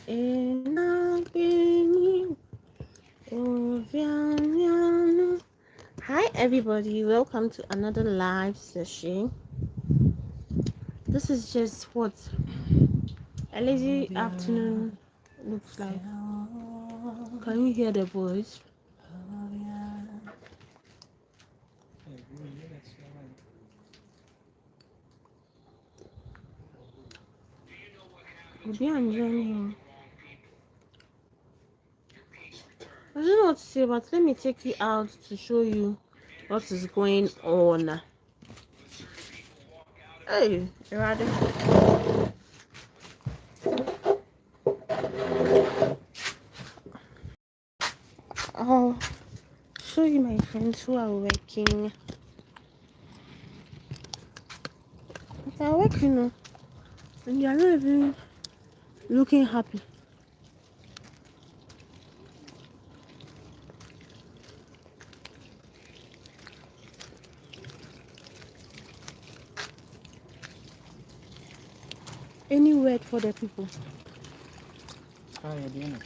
Hi everybody, welcome to another live session. This is just what a lazy afternoon looks like. Can you hear the voice? We'll be enjoying. I don't know what to say, but let me take you out to show you what is going on. Hey, ready? I'll show you my friends who are working. They are working, and they are not even looking happy. Any word for the people? Hi, Adina.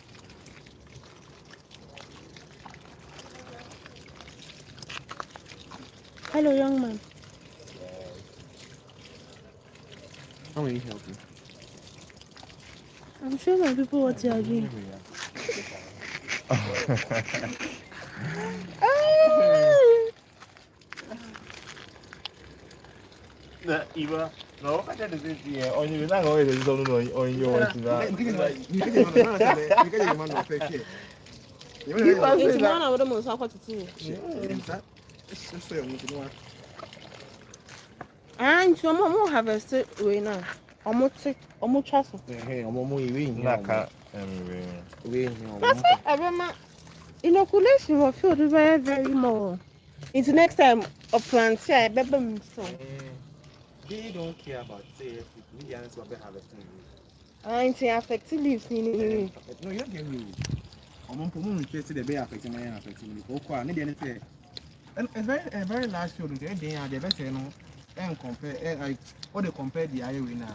Hello, young man. How may you help you? I'm showing my people what you are doing. Eva, no, I can't do it. On you, not always on your It's man I would most have to see. And some more have a sit way now. Almost trust. Hey, I'm on my way. That's why I remember inoculation will feel very, very more. It's next time a plant, yeah, baby. They don't care about say we are not harvesting. I ain't affected leaves. No, you don't get me. I'm on Pomo chasing the bear affecting my affecting me. And it's very large field. They are the best, and compare like what they compare the area with now.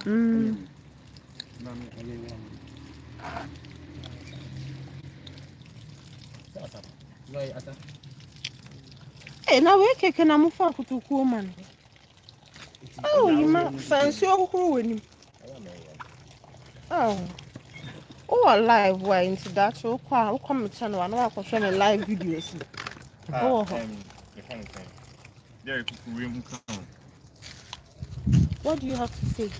Hey, now we're kicking a move to cool man. Oh, you might fancy your crew with him. Oh, alive, why into that? So, I'll come to channel and I'll show me live videos. Oh, There people will come. What do you have to say?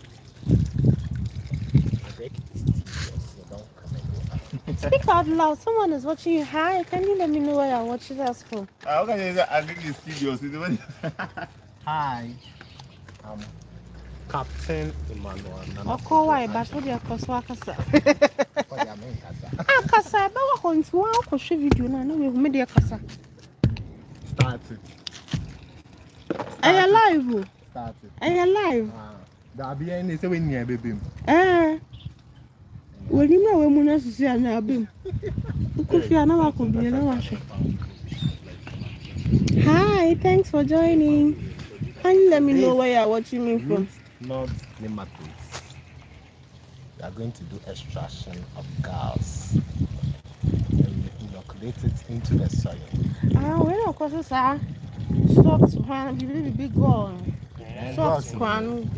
Speak out loud. Someone is watching you. Hi, can you let me know where you're watching us from? I think it's studios. Hi. Captain Emmanuel. Ọkọ wa ìbátan di ẹ̀kọ́ sọ akásá. Akásá ẹ bá wà kọ́ ntí wọ́n á kọ́ ṣe fídíò náà ní wíwú mi di ẹ̀kásá. Started. Ẹ̀yẹ live o. Started. Ẹ̀yẹ live. Dàbí ẹni ṣé wọ́n ní ẹ̀ bẹ́ẹ̀ mu. Wọ́n ní mọ̀ wọ́n mu náà sísè àná abẹ́ mu. Nkú fi àná wa kò bìyẹn náà wá ṣe. Hi, thanks for joining. Can you let me know where you're watching me from? Not nematodes. We are going to do extraction of gas and inoculate it into the soil. We're not going to say soft one, really big one. Soft one.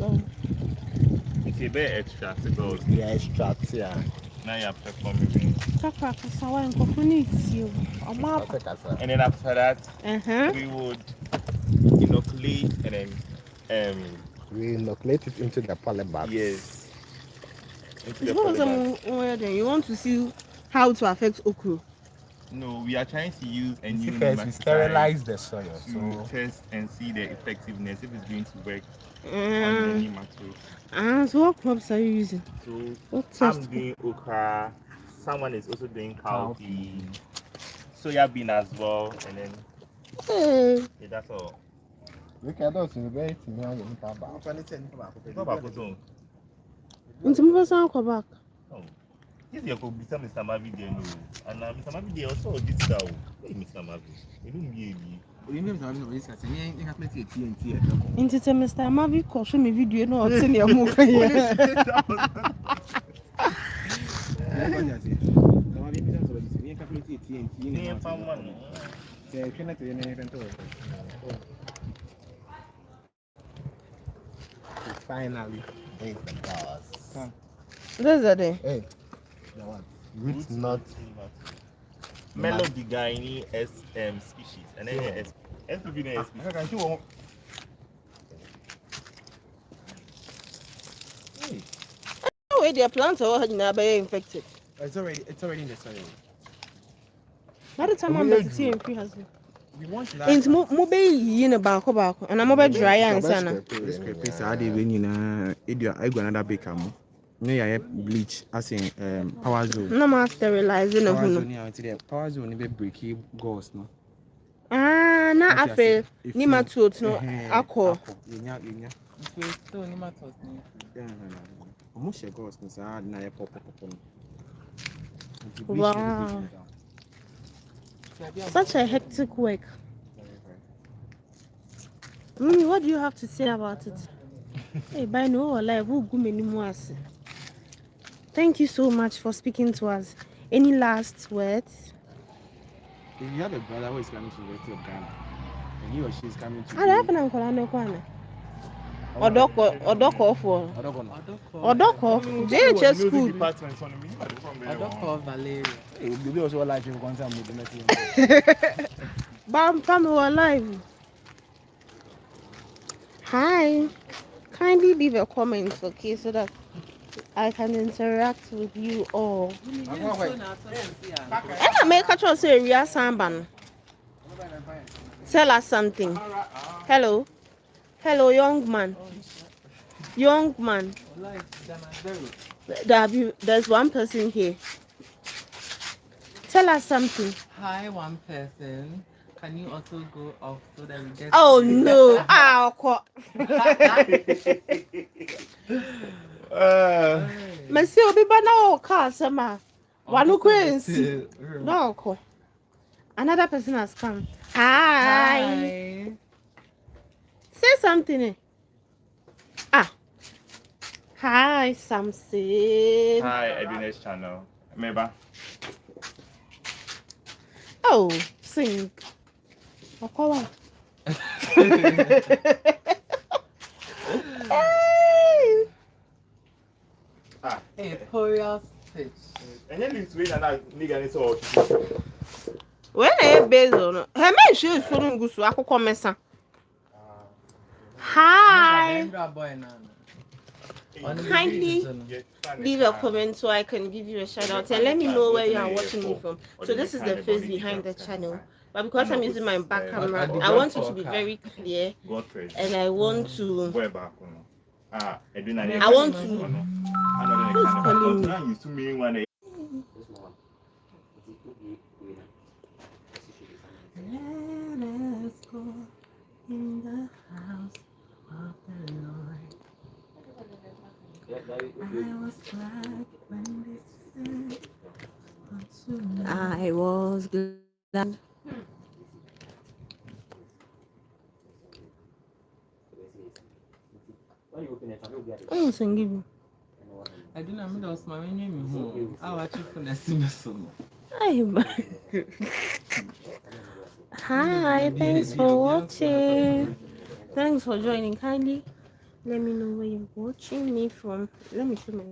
It's a bit extract goes. We are extract here. Now you are performing. And then after that, we would inoculate and then We inoculate it into the polybags. yes. You want to see how to affect okra? No, we are trying to use a new First, we sterilize the soil. to test and see the effectiveness if it's going to work on the nematodes. So what crops are you using? So I'm doing okra. Someone is also doing cowpea, soya bean as well, and then yeah, that's all. Look at those in the way to me. Into my person come back. Oh, this is your Mr. Mavi there, no, and Mr. Mavi there also this guy. Hey, Mr. Mavi, you don't be. Into Mr. Mavi, show me video. No, it's in your move. Finally, it's the boss. This is a day. Hey, the what? Root not Melody Guinea SM species. And then SPV species. Oh, wait, the plants are already infected. It's already in the soil. By the time I'm about to see in free house. We want It's mobile in a back, and I'm over dry and sana. This I did when you know I go another baker. No, I bleach as in power zone. No more sterilizing of Power who. zone, yeah, the power zone be breaky ghost no. Ah, na What you afe say? ni matuot no akọ. Yenya. If still ni matters ni. Almost share ghost no say na ye pop. Wow. Such a hectic work. What do you have to say about it? Hey, by no life, who go many more? Thank you so much for speaking to us. Any last words? If you have a brother who is coming to the University of Ghana, and he or she is coming to I don't know Kwana. Odoko for JHS school. Odoko Valeria. You'll be also alive if you concern with Bam, come alive. Hi. Kindly leave a comment, okay, so that I can interact with you all. Make a choice area samban. Tell us something. Hello, young man. There's one person here. Tell us something. Hi, one person. Can you also go off so that we get? Oh no! Monsieur, obi bana o car sama. Wanu kwensi. No. Another person has come. Hi. Say something. Hi, Samson. Hi, Edwin's channel. Remember? Oh, sing. Hey. Editorial speech. And then this way that nigga is all. When I based on her man, she is following good so I could come messa. Hi. Kindly leave a comment so I can give you a shout out and let me know where you are watching me from. So this is the face behind the channel, but because I'm using my back camera, I want it to be very clear, and I want to. Who's calling me? Let us go in the house of the Lord. I was glad when they said I was glad. Oh, thank you. I didn't know that was my name. I watch it from the cinema. Hi, thanks for watching. Thanks for joining. Kindly let me know where you're watching me from. Let me show my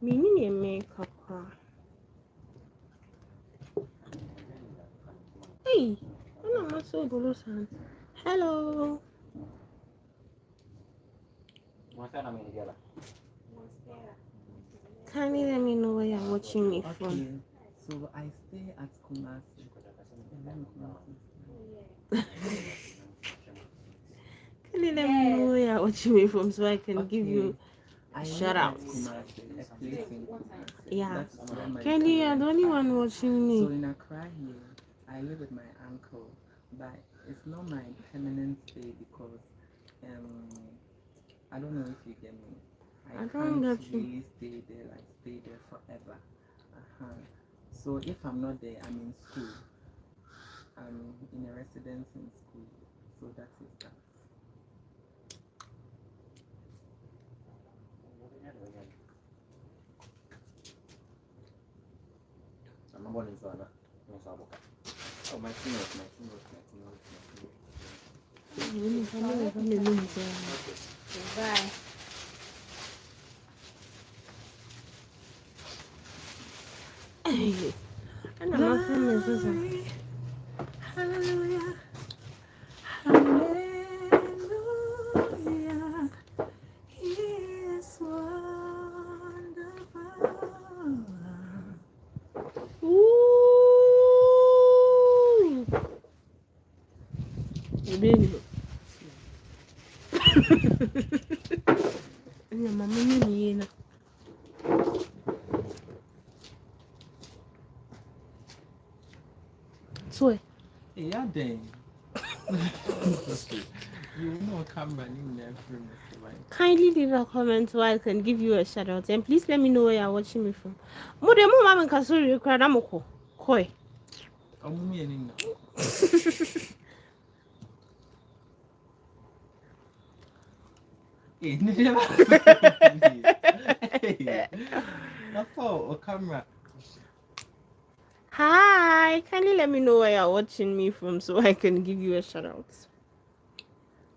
makeup. Hey, I'm not so good. Hello. Kindly let me know where you're watching me from. So I stay at Kumasi. Kindly let me know where you're watching me from so I can give you shout outs. Yeah. Kindly, you're the only one watching me. So in Accra here, I live with my uncle, but it's not my permanent stay because I don't know if you get me. I can't really stay there forever. So if I'm not there, I'm in school. I'm in a residence in school. So that is that. Oh, my fingers. Bye. And I'm not from Hallelujah. Hallelujah. He is wonderful. Ooh. Yeah, mama, you so Yeah, dang. You know, camera in there for me. kindly leave a comment so I can give you a shout out, and please let me know where you're watching me from. More than more mama can sorry required. I'm okay. Koi. I'm meaning. That's all. A camera. Hi, kindly let me know where you're watching me from so I can give you a shout out.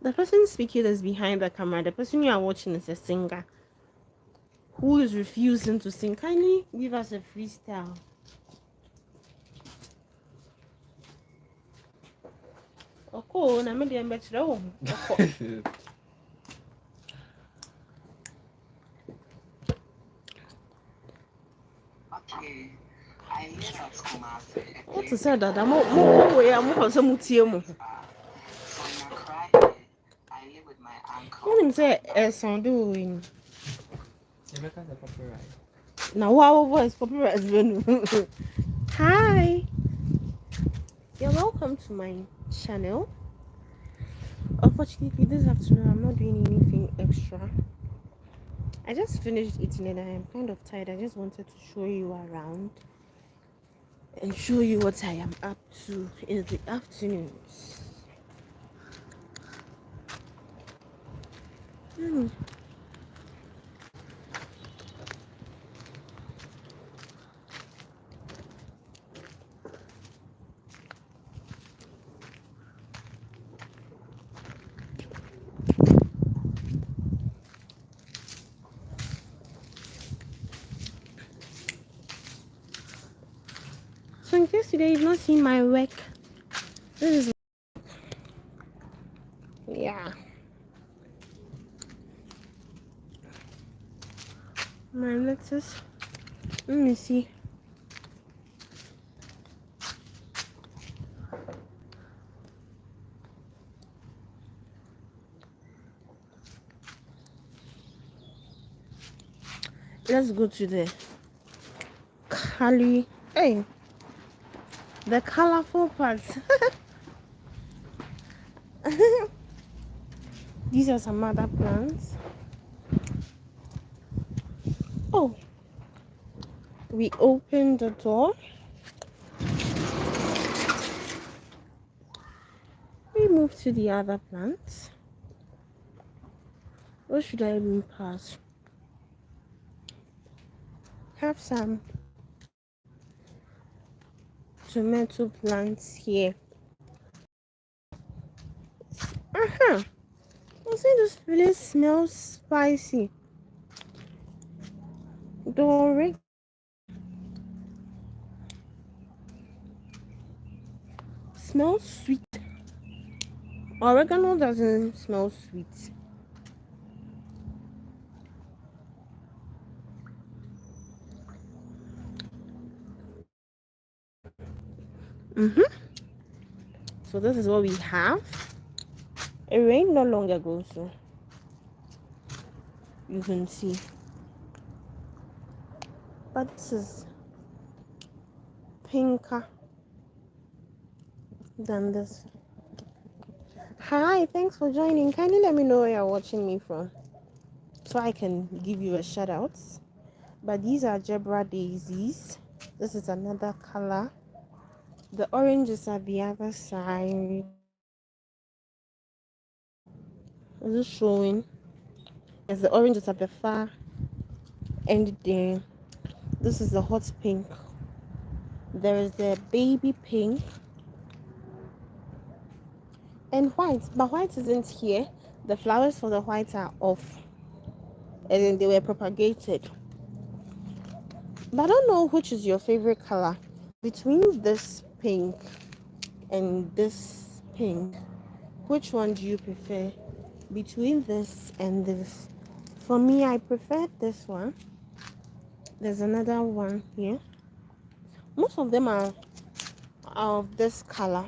The person speaking is behind the camera. The person you are watching is a singer who is refusing to sing. Kindly give us a freestyle. Okay, na me dem betre wo. Okay. I live at Kumasi. What to say that? Mo we am ko se mutie mu. So in Accra here, I live with my uncle. When him say sound do in. Rebecca's a copyright. Now wow voice popular as well. Hi. You're welcome to my channel. Unfortunately, this afternoon I'm not doing anything extra. I just finished eating and I am kind of tired. I just wanted to show you around and show you what I am up to in the afternoons. So in case today you've not seen my work, this is my lettuce. Let me see. Let's go to the the colorful parts. These are some other plants. Oh, we opened the door. We move to the other plants. What should I even pass? Have some tomato plants here. I say this place smells spicy. The oregano smells sweet. Oregano doesn't smell sweet. So this is what we have. It rained not long ago, so you can see. But this is pinker than this. Hi, thanks for joining. Kindly let me know where you're watching me from so I can give you a shout out. But these are zebra daisies. This is another color. The oranges are the other side. Is it showing? Yes, the oranges at the far end there. This is the hot pink. There is the baby pink and white, but white isn't here. The flowers for the white are off, and then they were propagated. But I don't know which is your favorite color between this pink and this pink. Which one do you prefer between this and this? For me, I prefer this one. There's another one here. Most of them are of this color.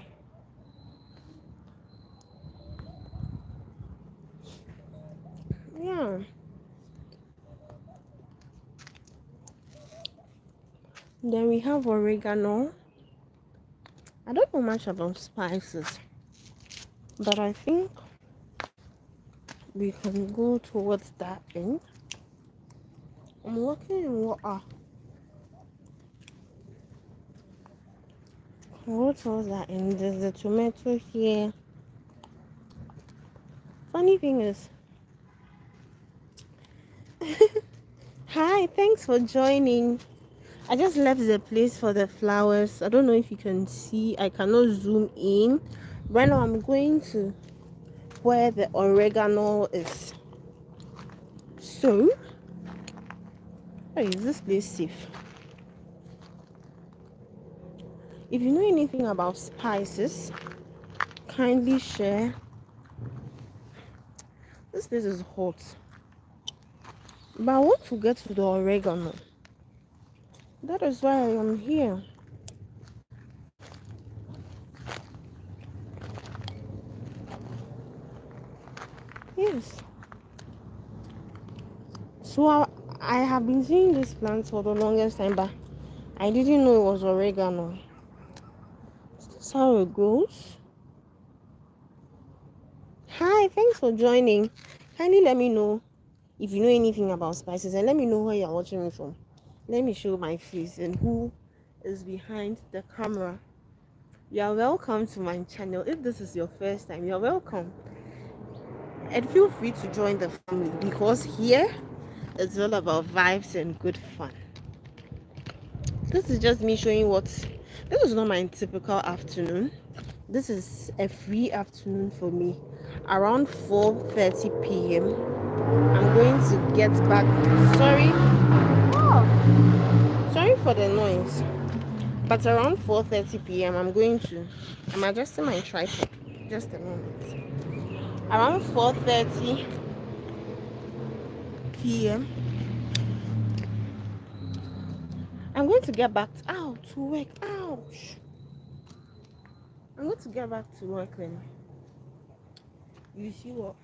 Yeah. Then we have oregano. I don't know much about spices, but I think we can go towards that end. I'm working in water. Go towards that end. There's the tomato here. Funny thing is, hi, thanks for joining. I just left the place for the flowers. I don't know if you can see. I cannot zoom in. Right now, I'm going to where the oregano is. So, is this place safe? If you know anything about spices, kindly share. This place is hot, but I want to get to the oregano. That is why I am here. Yes. So I have been seeing this plant for the longest time, but I didn't know it was oregano. Is this how it grows? Hi, thanks for joining. Kindly let me know if you know anything about spices and let me know where you're watching me from. Let me show my face and who is behind the camera. You are welcome to my channel. If this is your first time, you're welcome. And feel free to join the family because here it's all about vibes and good fun. This is just me showing this is not my typical afternoon. This is a free afternoon for me. Around 4:30 p.m. I'm going to get back. Sorry. Oh, sorry for the noise. But around 4:30 p.m. I'm adjusting my tripod. Just a moment. Around 4:30 p.m. I'm going to get back out to work. Ouch. I'm going to get back to work and you see what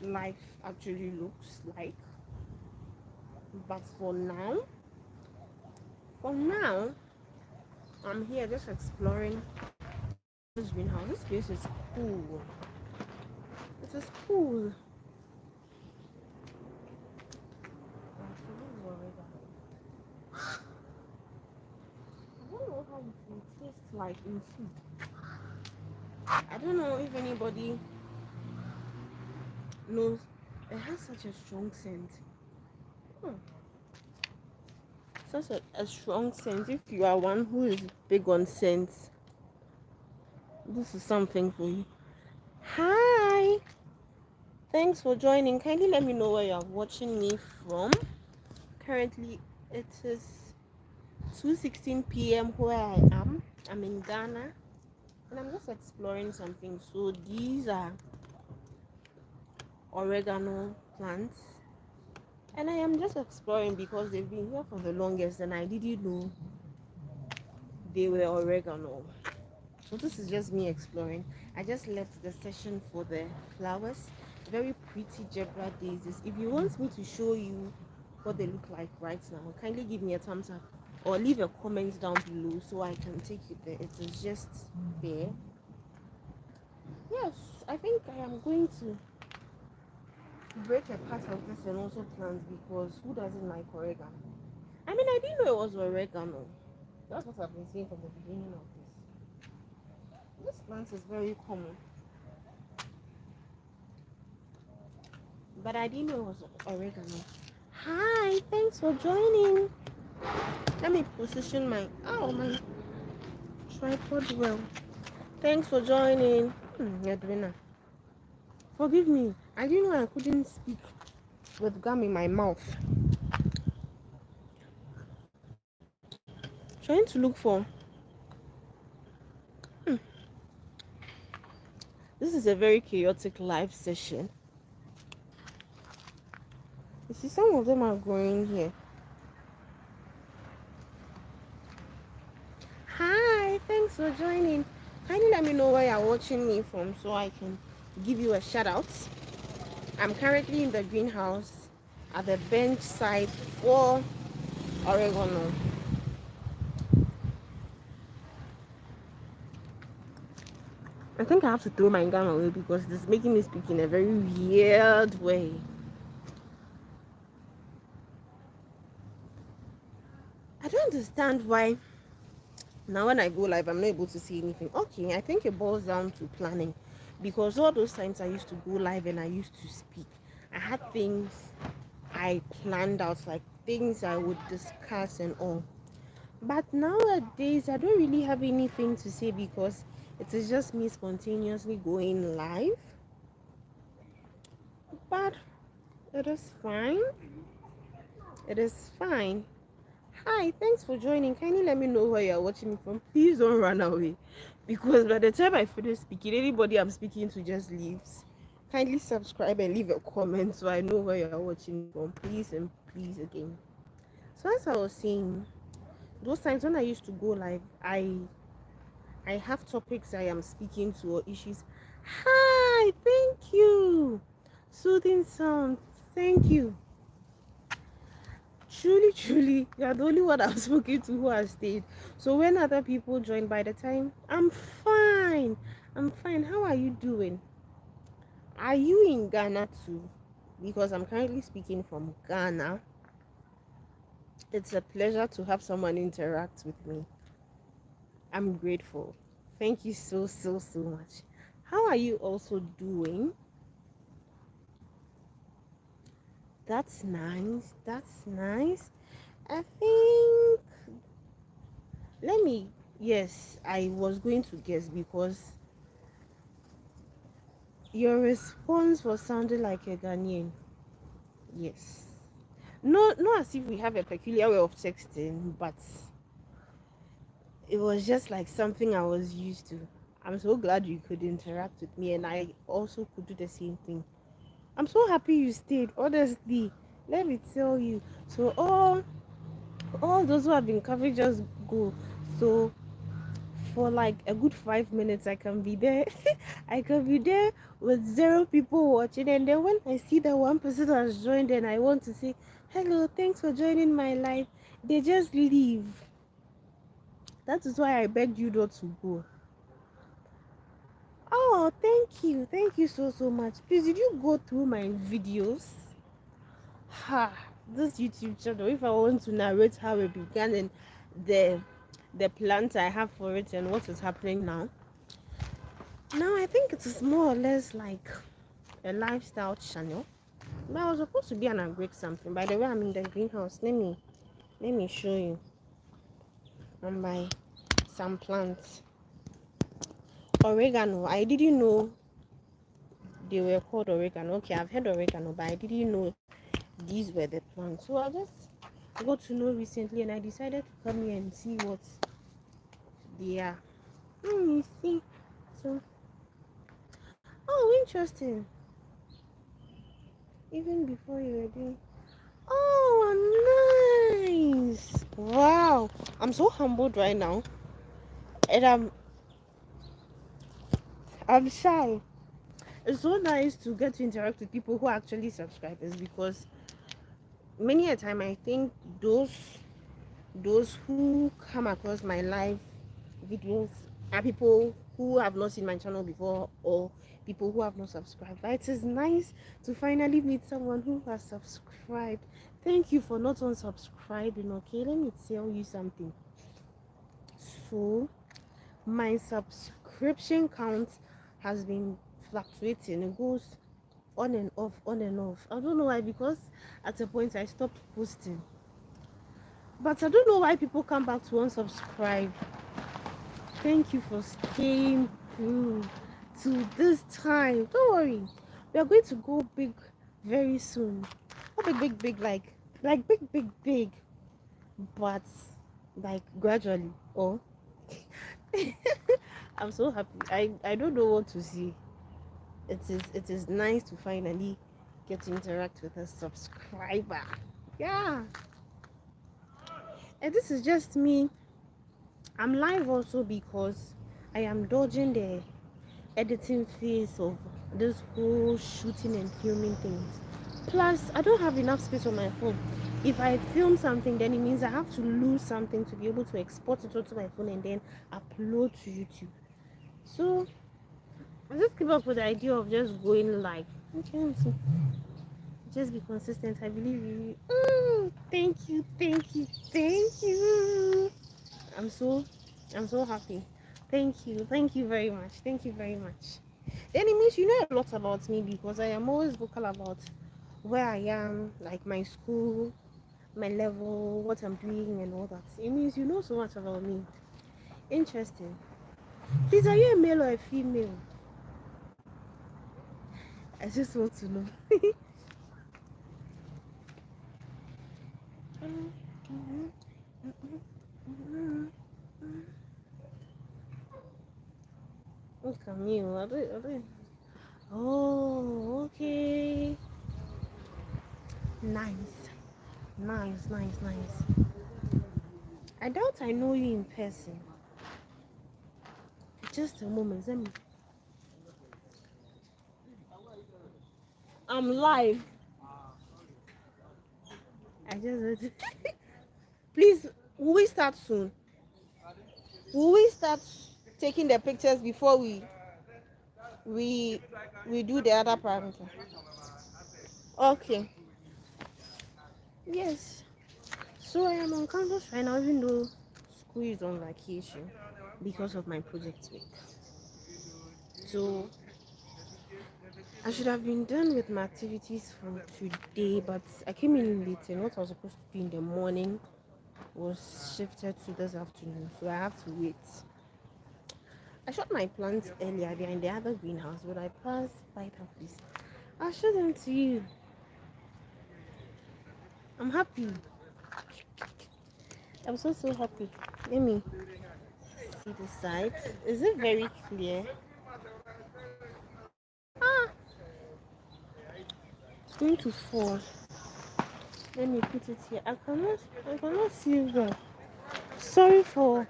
life actually looks like. But for now, I'm here just exploring this greenhouse. This place is cool. It is cool. I don't know how it will taste like in food. I don't know if anybody knows. It has such a strong scent. Such a strong scent. If you are one who is big on scents, this is something for you. Hi, thanks for joining. Kindly let me know where you are watching me from. Currently it is 2:16 p.m. where I am. I'm in Ghana and I'm just exploring something. So these are oregano plants and I am just exploring because they've been here for the longest and I didn't know they were oregano. So this is just me exploring. I just left the session for the flowers. Very pretty zebra daisies. If you want me to show you what they look like right now, kindly give me a thumbs up or leave a comment down below so I can take you there. It is just there. Yes, I think I am going to break a part of this and also plant because who doesn't like oregano? I mean, I didn't know it was oregano. That's what I've been saying from the beginning of this. This plant is very common, but I didn't know it was oregano. Hi, thanks for joining. Let me position my tripod well. Thanks for joining. Edwina. Forgive me. I didn't know I couldn't speak with gum in my mouth. Trying to look for. This is a very chaotic live session. You see, some of them are growing here. Hi, thanks for joining. Kindly let me know where you're watching me from so I can give you a shout out. I'm currently in the greenhouse at the bench site for oregano. I think I have to throw my gun away because this is making me speak in a very weird way. I don't understand why now when I go live I'm not able to see anything. Okay, I think it boils down to planning, because all those times I used to go live and I used to speak, I had things I planned out, like things I would discuss and all. But nowadays I don't really have anything to say because it is just me spontaneously going live. But it is fine. It is fine. Hi, thanks for joining. Kindly let me know where you're watching me from. Please don't run away, because by the time I finish speaking, anybody I'm speaking to just leaves. Kindly subscribe and leave a comment so I know where you're watching from. Please and please again. So as I was saying, those times when I used to go live, I have topics I am speaking to or issues. Hi, thank you. Soothing sound. Thank you. Truly, you are the only one I've spoken to who has stayed. So when other people join, by the time I'm fine. I'm fine. How are you doing? Are you in Ghana too? Because I'm currently speaking from Ghana. It's a pleasure to have someone interact with me. I'm grateful. Thank you so much. How are you also doing? That's nice. That's nice. I think let me yes, I was going to guess because your response was sounding like a Ghanaian. Yes. No, not as if we have a peculiar way of texting, but it was just like something I was used to. I'm so glad you could interact with me, and I also could do the same thing. I'm so happy you stayed. Honestly, let me tell you. So all those who have been covering just go. So for like a good 5 minutes I can be there. I can be there with 0 people watching, and then when I see that one person has joined and I want to say hello, thanks for joining my live, they just leave. That is why I begged you not to go. Oh, thank you so much. Please, did you go through my videos? Ha, this YouTube channel, if I want to narrate how it began and the plans I have for it and what is happening now, I think it is more or less like a lifestyle channel. But I was supposed to be an agric something. By the way, I'm in the greenhouse. Let me show you. And buy some plants. Oregano. I didn't know they were called oregano. Okay, I've heard oregano, but I didn't know these were the plants. So I just got to know recently, and I decided to come here and see what they are. You see. So, oh, interesting. Even before you were doing. Oh, nice. Wow. I'm so humbled right now. And I'm shy. It's so nice to get to interact with people who are actually subscribers, because many a time I think those who come across my live videos are people who have not seen my channel before, or people who have not subscribed. But it is nice to finally meet someone who has subscribed. Thank you for not unsubscribing. Okay, let me tell you something. So my subscription count has been fluctuating. It goes on and off, on and off. I don't know why, because at a point I stopped posting. But I don't know why people come back to unsubscribe. Thank you for staying through to this time. Don't worry, we are going to go big very soon. Not big, like big, but like gradually. Oh, I'm so happy. I don't know what to say. It is nice to finally get to interact with a subscriber. Yeah, and this is just me. I'm live also because I am dodging the editing phase of this whole shooting and filming things. Plus, I don't have enough space on my phone. If I film something, then it means I have to lose something to be able to export it onto my phone and then upload to YouTube. So I just keep up with the idea of just going live. Okay, so just be consistent. I believe you. Thank you, thank you, thank you. I'm so I'm so happy. Thank you very much. Thank you very much. Then it means you know a lot about me because I am always vocal about where I am, like my school, my level, what I'm doing, and all that. It means you know so much about me. Interesting. Please, are you a male or a female? I just want to know. Look at me. I don't. Oh, okay. Nice. Nice. I doubt I know you in person. Just a moment. Let me. I'm live. I just. Please, will we start soon? Will we start taking the pictures before we we do the other parameter? Okay. Yes. So I am on campus right now, even though school is on vacation because of my project week. So I should have been done with my activities for today, but I came in late and what I was supposed to be in the morning was shifted to this afternoon. So I have to wait. I shot my plants earlier. They're in the other greenhouse, but I passed by that place. I'll show them to you. I'm happy. I'm so happy. Let me see the side. Is it very clear? Ah, it's going to fall. Let me put it here. I cannot see well. Sorry for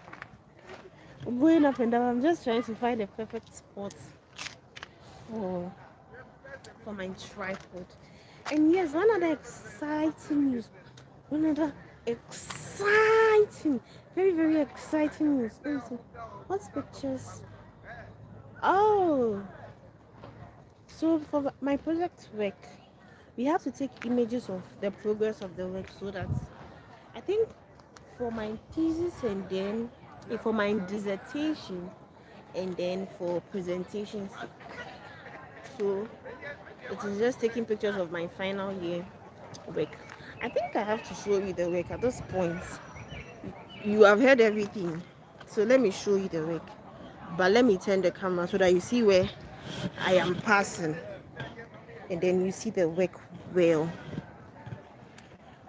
going up and down. I'm just trying to find the perfect spot for my tripod. And yes, one other exciting news. One other exciting, very exciting news. Let me see. What's pictures? Oh, so for my project work, we have to take images of the progress of the work so that I think for my thesis and then for my dissertation and then for presentations. So it is just taking pictures of my final year work. I think I have to show you the work at this point. You have heard everything. So let me show you the work. But let me turn the camera so that you see where I am passing. And then you see the work well.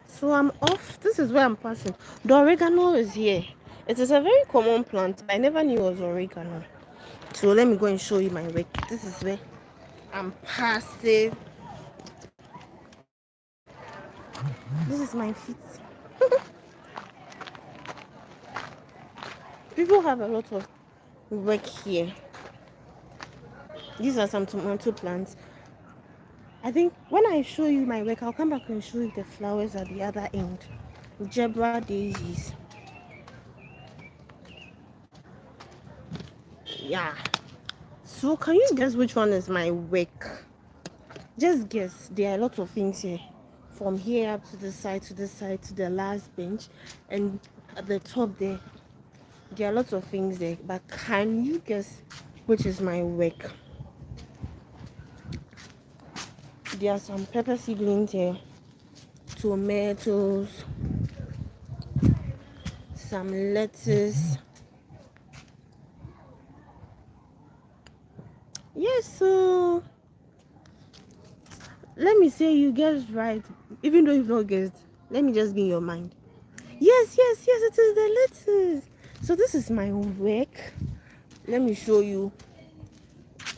So I'm off. This is where I'm passing. The oregano is here. It is a very common plant. I never knew it was oregano. So let me go and show you my work. This is where I'm passing. This is my feet. People have a lot of work here. These are some tomato plants. I think when I show you my work, I'll come back and show you the flowers at the other end. Zebra daisies. Yeah. So can you guess which one is my work? Just guess. There are a lot of things here. From here up to the side, to the side, to the last bench. And at the top there are lots of things there. But can you guess which is my work? There are some pepper seedlings here. Tomatoes. some lettuce. Yes, so let me say you guessed right, even though you've not guessed. Let me just be in your mind. Yes, yes, yes, it is the lettuce. So this is my work. Let me show you.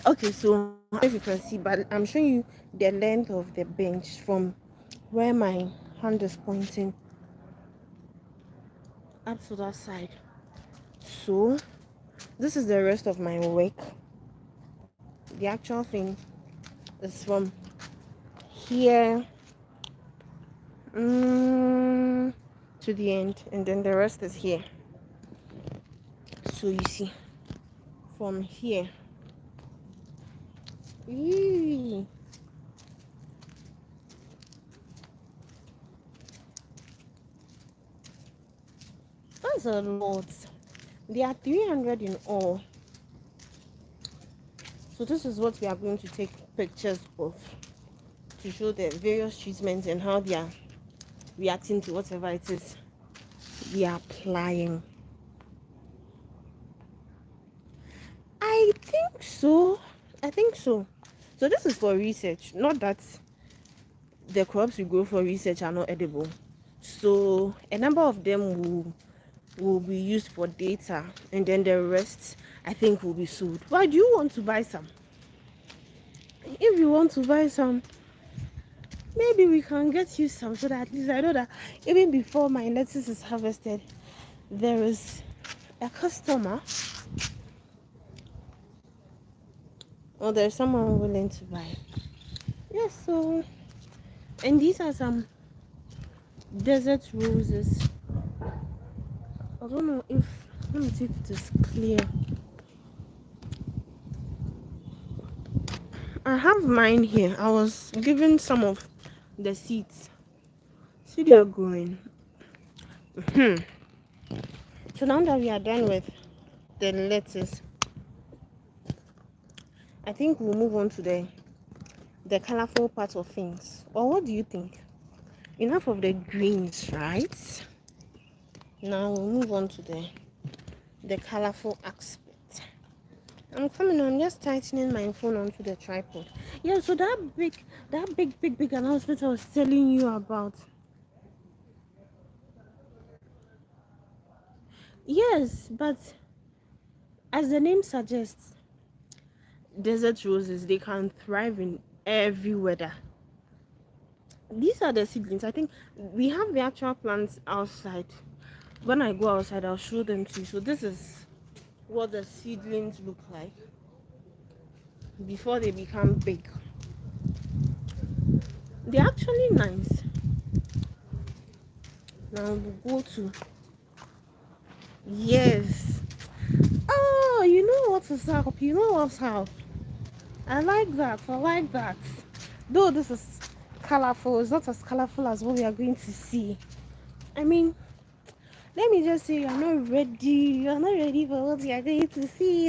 Okay, so I don't know if you can see, but I'm showing you the length of the bench from where my hand is pointing up to that side. So this is the rest of my work. The actual thing is from here to the end, and then the rest is here. So you see, from here, eee, that's a lot. There are 300 in all. So this is what we are going to take pictures of to show the various treatments and how they are reacting to whatever it is we are applying. I think so. I think so. So this is for research, not that the crops we grow for research are not edible. So a number of them will be used for data, and then the rest I think will be sold. Why do you want to buy some? If you want to buy some, maybe we can get you some so that at least I know that even before my lettuce is harvested, there is a customer or there's someone willing to buy. Yes, so and these are some desert roses. I don't know if, let me see if it is clear. I have mine here. I was given some of the seeds. See, they are growing. So now that we are done with the lettuce, I think we'll move on to the colorful part of things. Or what do you think? Enough of the greens, right? Now we'll move on to the colorful aspect. I'm coming on, just tightening my phone onto the tripod. Yeah, so that big announcement I was telling you about. Yes, but as the name suggests, desert roses, they can thrive in every weather. These are the seedlings. I think we have the actual plants outside. When I go outside, I'll show them to you. So this is what the seedlings look like before they become big. They're actually nice. Now we'll go to, yes. Oh, you know what is up? You know what's up? I like that. I like that. Though this is colorful, it's not as colorful as what we are going to see. I mean, let me just say, you're not ready. You're not ready for what you're going to see.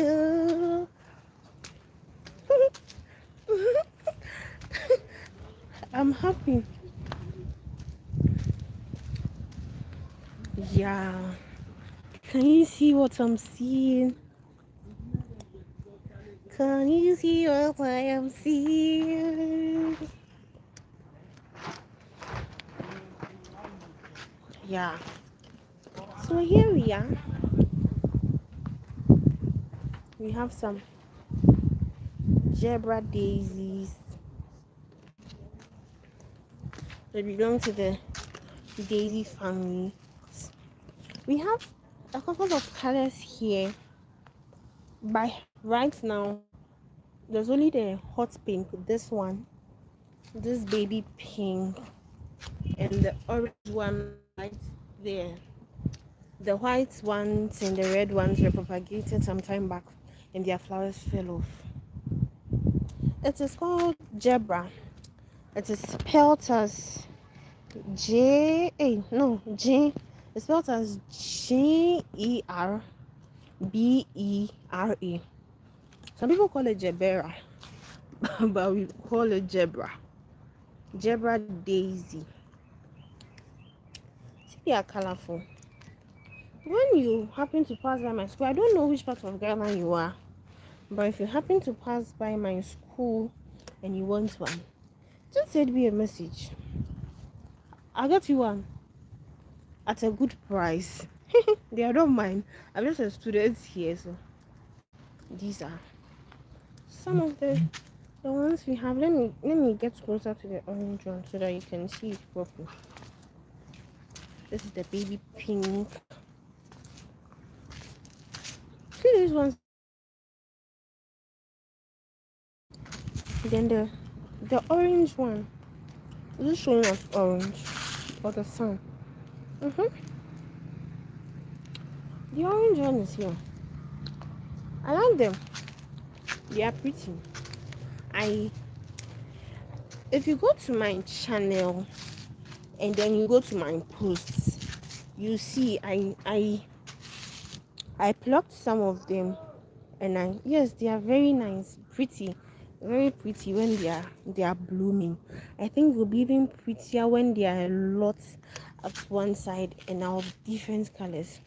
I'm happy. Yeah. Can you see what I'm seeing? Can you see what I am seeing? Yeah. So here we are. We have some zebra daisies. They belong to the daisy family. We have a couple of colors here. By right now, there's only the hot pink, this one, this baby pink, and the orange one right there. The white ones and the red ones were propagated some time back and their flowers fell off. It is called Gebra. It is spelled as G. It's spelled as Gerbera. Some people call it Gebera, but we call it Gebra. Gebra daisy. See, they are colorful. when you happen to pass by my school, I don't know which part of Ghana you are, but if you happen to pass by my school and you want one, just send me a message. I'll get you one at a good price. I don't mind. I'm just a student here, so these are some of the ones we have. Let me get closer to the orange one so that you can see it properly. This is the baby pink. See these ones. Then the orange one. Is it showing us orange or the sun? The orange one is here. I like them. They are pretty. I if you go to my channel and then you go to my posts, you see I plucked some of them, and yes, they are very nice, pretty, very pretty when they are blooming. I think they'll be even prettier when they are a lot at one side and are of different colors.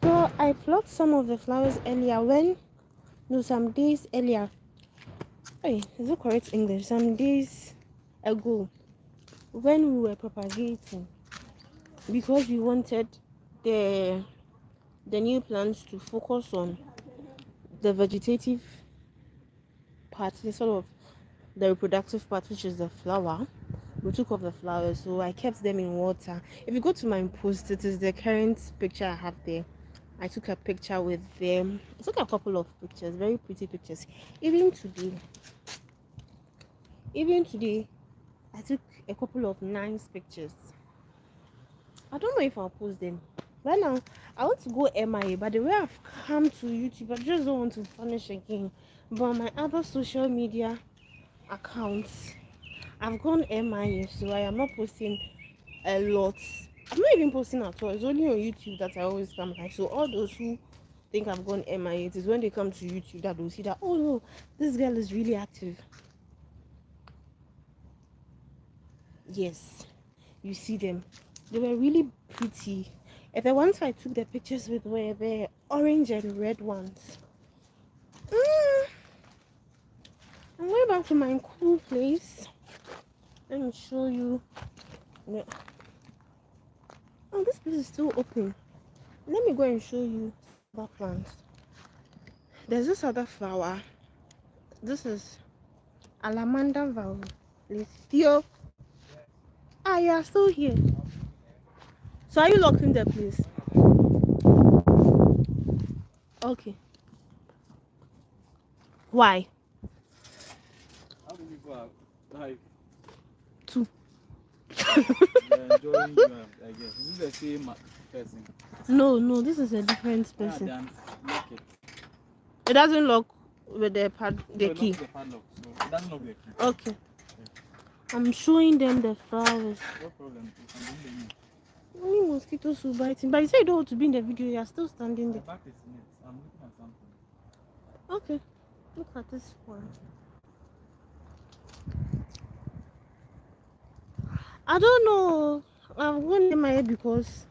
So I plucked some of the flowers earlier when no some days earlier. Hey, is it correct English? Some days ago when we were propagating, because we wanted the the new plants to focus on the vegetative part, the sort of the reproductive part, which is the flower. We took off the flowers, so I kept them in water. If you go to my post, it is the current picture I have there. I took a picture with them. I took a couple of pictures, very pretty pictures. Even today, even today, I took a couple of nice pictures. I don't know if I'll post them. Right now, I want to go MIA, but the way I've come to YouTube, I just don't want to finish again. But my other social media accounts, I've gone MIA, so I am not posting a lot. I'm not even posting at all. It's only on YouTube that I always come live. So all those who think I've gone MIA, it is when they come to YouTube that they'll see that, oh no, this girl is really active. Yes, you see them. They were really pretty. And the ones I took the pictures with were the orange and red ones. I'm going back to my cool place. Let me show you. Oh, this place is still open. Let me go and show you other plants. There's this other flower. This is Alamanda Violet. Theo. Ah, you are still here. So are you locked in the place? Okay. Why? How many people are like Two. enjoying you? I guess is this the same person? No, this is a different person. Then lock it. It doesn't lock with the No, key. it locks the padlock, so it doesn't lock the key. Okay. I'm showing them the flowers. No problem. You can bring them in. Only mosquitoes will bite him. But you said you don't want to be in the video. You are still standing My there. back is in it. I'm looking at something. Okay. Look at this one. I don't know. I'm going in my head because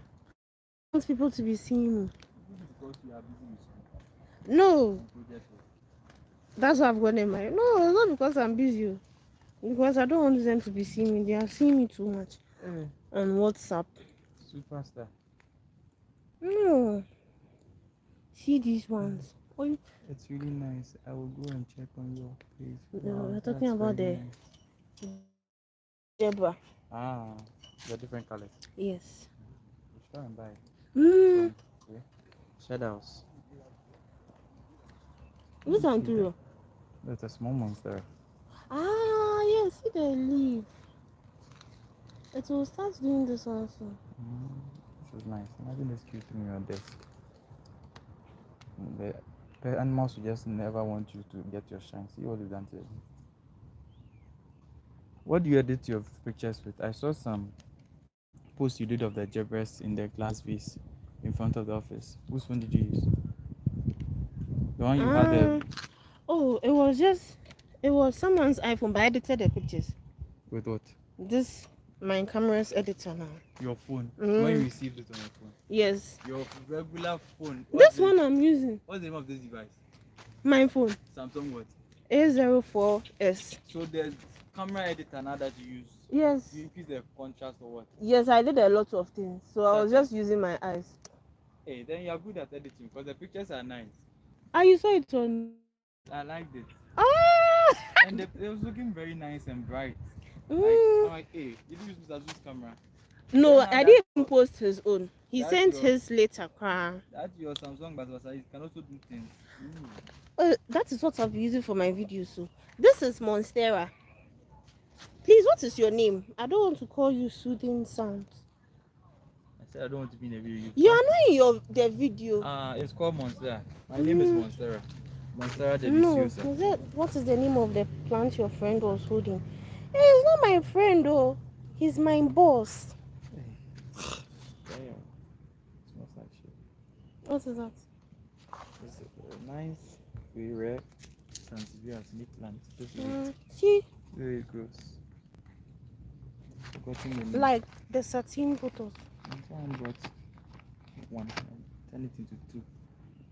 I want people to be seeing me. Because you are busy with school. No, Project work. that's why I've gone in my head. No, it's not because I'm busy. Because I don't want them to be seeing me. They are seeing me too much on WhatsApp. Superstar. No. See these ones. Oh, It's really nice. I will go and check on your page. we're talking about the zebra. Ah, the different colors. Yes. You should try and buy it. Mm. Okay. Shadows. This one too. That's a small monster. Ah, yes. See the leaf. It will start doing this also. This is nice. Imagine this cute in your desk. The animals will just never want you to get your shine. See what you've done to it. What do you edit your pictures with? I saw some posts you did of the zebras in the glass vase in front of the office. Whose phone did you use? The one you had there Oh, it was someone's iPhone, but I edited the pictures. with what? This my camera's editor now. Your phone. Mm. When you received it on your phone. Yes. Your regular phone. This one I'm using. What's the name of this device? My phone. Samsung what? A04S. So there's camera editor now that you use. Yes. You increase the contrast or what? Yes, I did a lot of things. So I was just using my eyes. Hey, then you're good at editing because the pictures are nice. Ah, you saw it on. I liked it. Ah! And it was looking very nice and bright. Mm. I'm like, hey, did you use Mr. Zoo's camera? No, Then I didn't post his own. He That's sent your- his later. That's your Samsung, but it can also do things. That is what I'll be using for my videos. So this is Monstera. Please, what is your name? I don't want to call you Soothing Sounds. I said I don't want to be in a video. You are not in the video. It's called Monstera. My name is Monstera. Monstera deliciosa. No, is it, what is the name of the plant your friend was holding? He's not my friend though. He's my boss. Damn. It smells like shit. What is that? It's a nice, very rare Sansevieria snake plant. This is See, very gross. Forgotten the name. like the satin bottles. Someone brought one and turned it into two.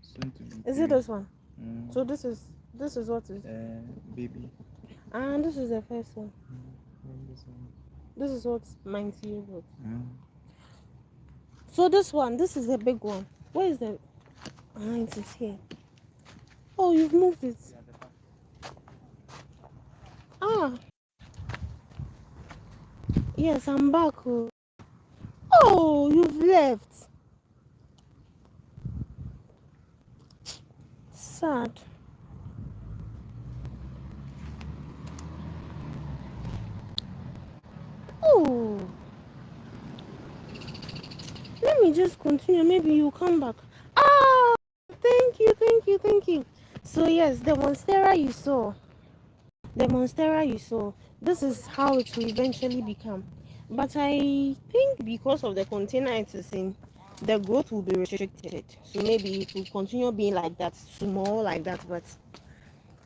Soon to be Is three. it this one? Mm. So this is what is. Baby. And this is the first one. This one. This is what mine here was. Mm. So this is the big one. Where is the? It is here. Oh, you've moved it. Yeah, the back. Ah. Yes, I'm back. Oh, you've left. Sad. Oh. Let me just continue. Maybe you'll come back. Ah, thank you. So yes, the Monstera you saw. This is how it will eventually become. But I think because of the container it is in, the growth will be restricted. So maybe it will continue being like that, small like that, but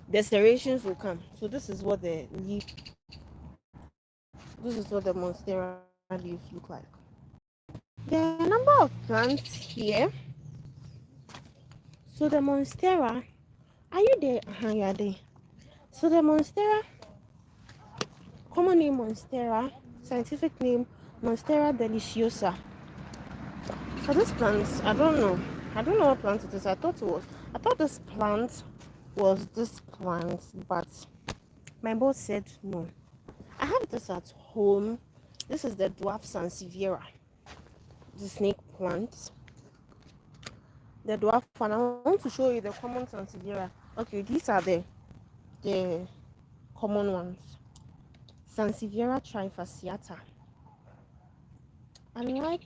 the serrations will come. So this is what the Monstera leaves look like. There are a number of plants here. So the Monstera, are you there? You are there. So the Monstera, common name Monstera, scientific name Monstera deliciosa. So this plant, I don't know what plant it is. I thought this plant was this plant, but my boss said no. I have this at home. This is the dwarf Sansevieria, the snake plant. The dwarf one. I want to show you the common Sansevieria. Okay, these are the common ones. Sansevieria trifasciata. I like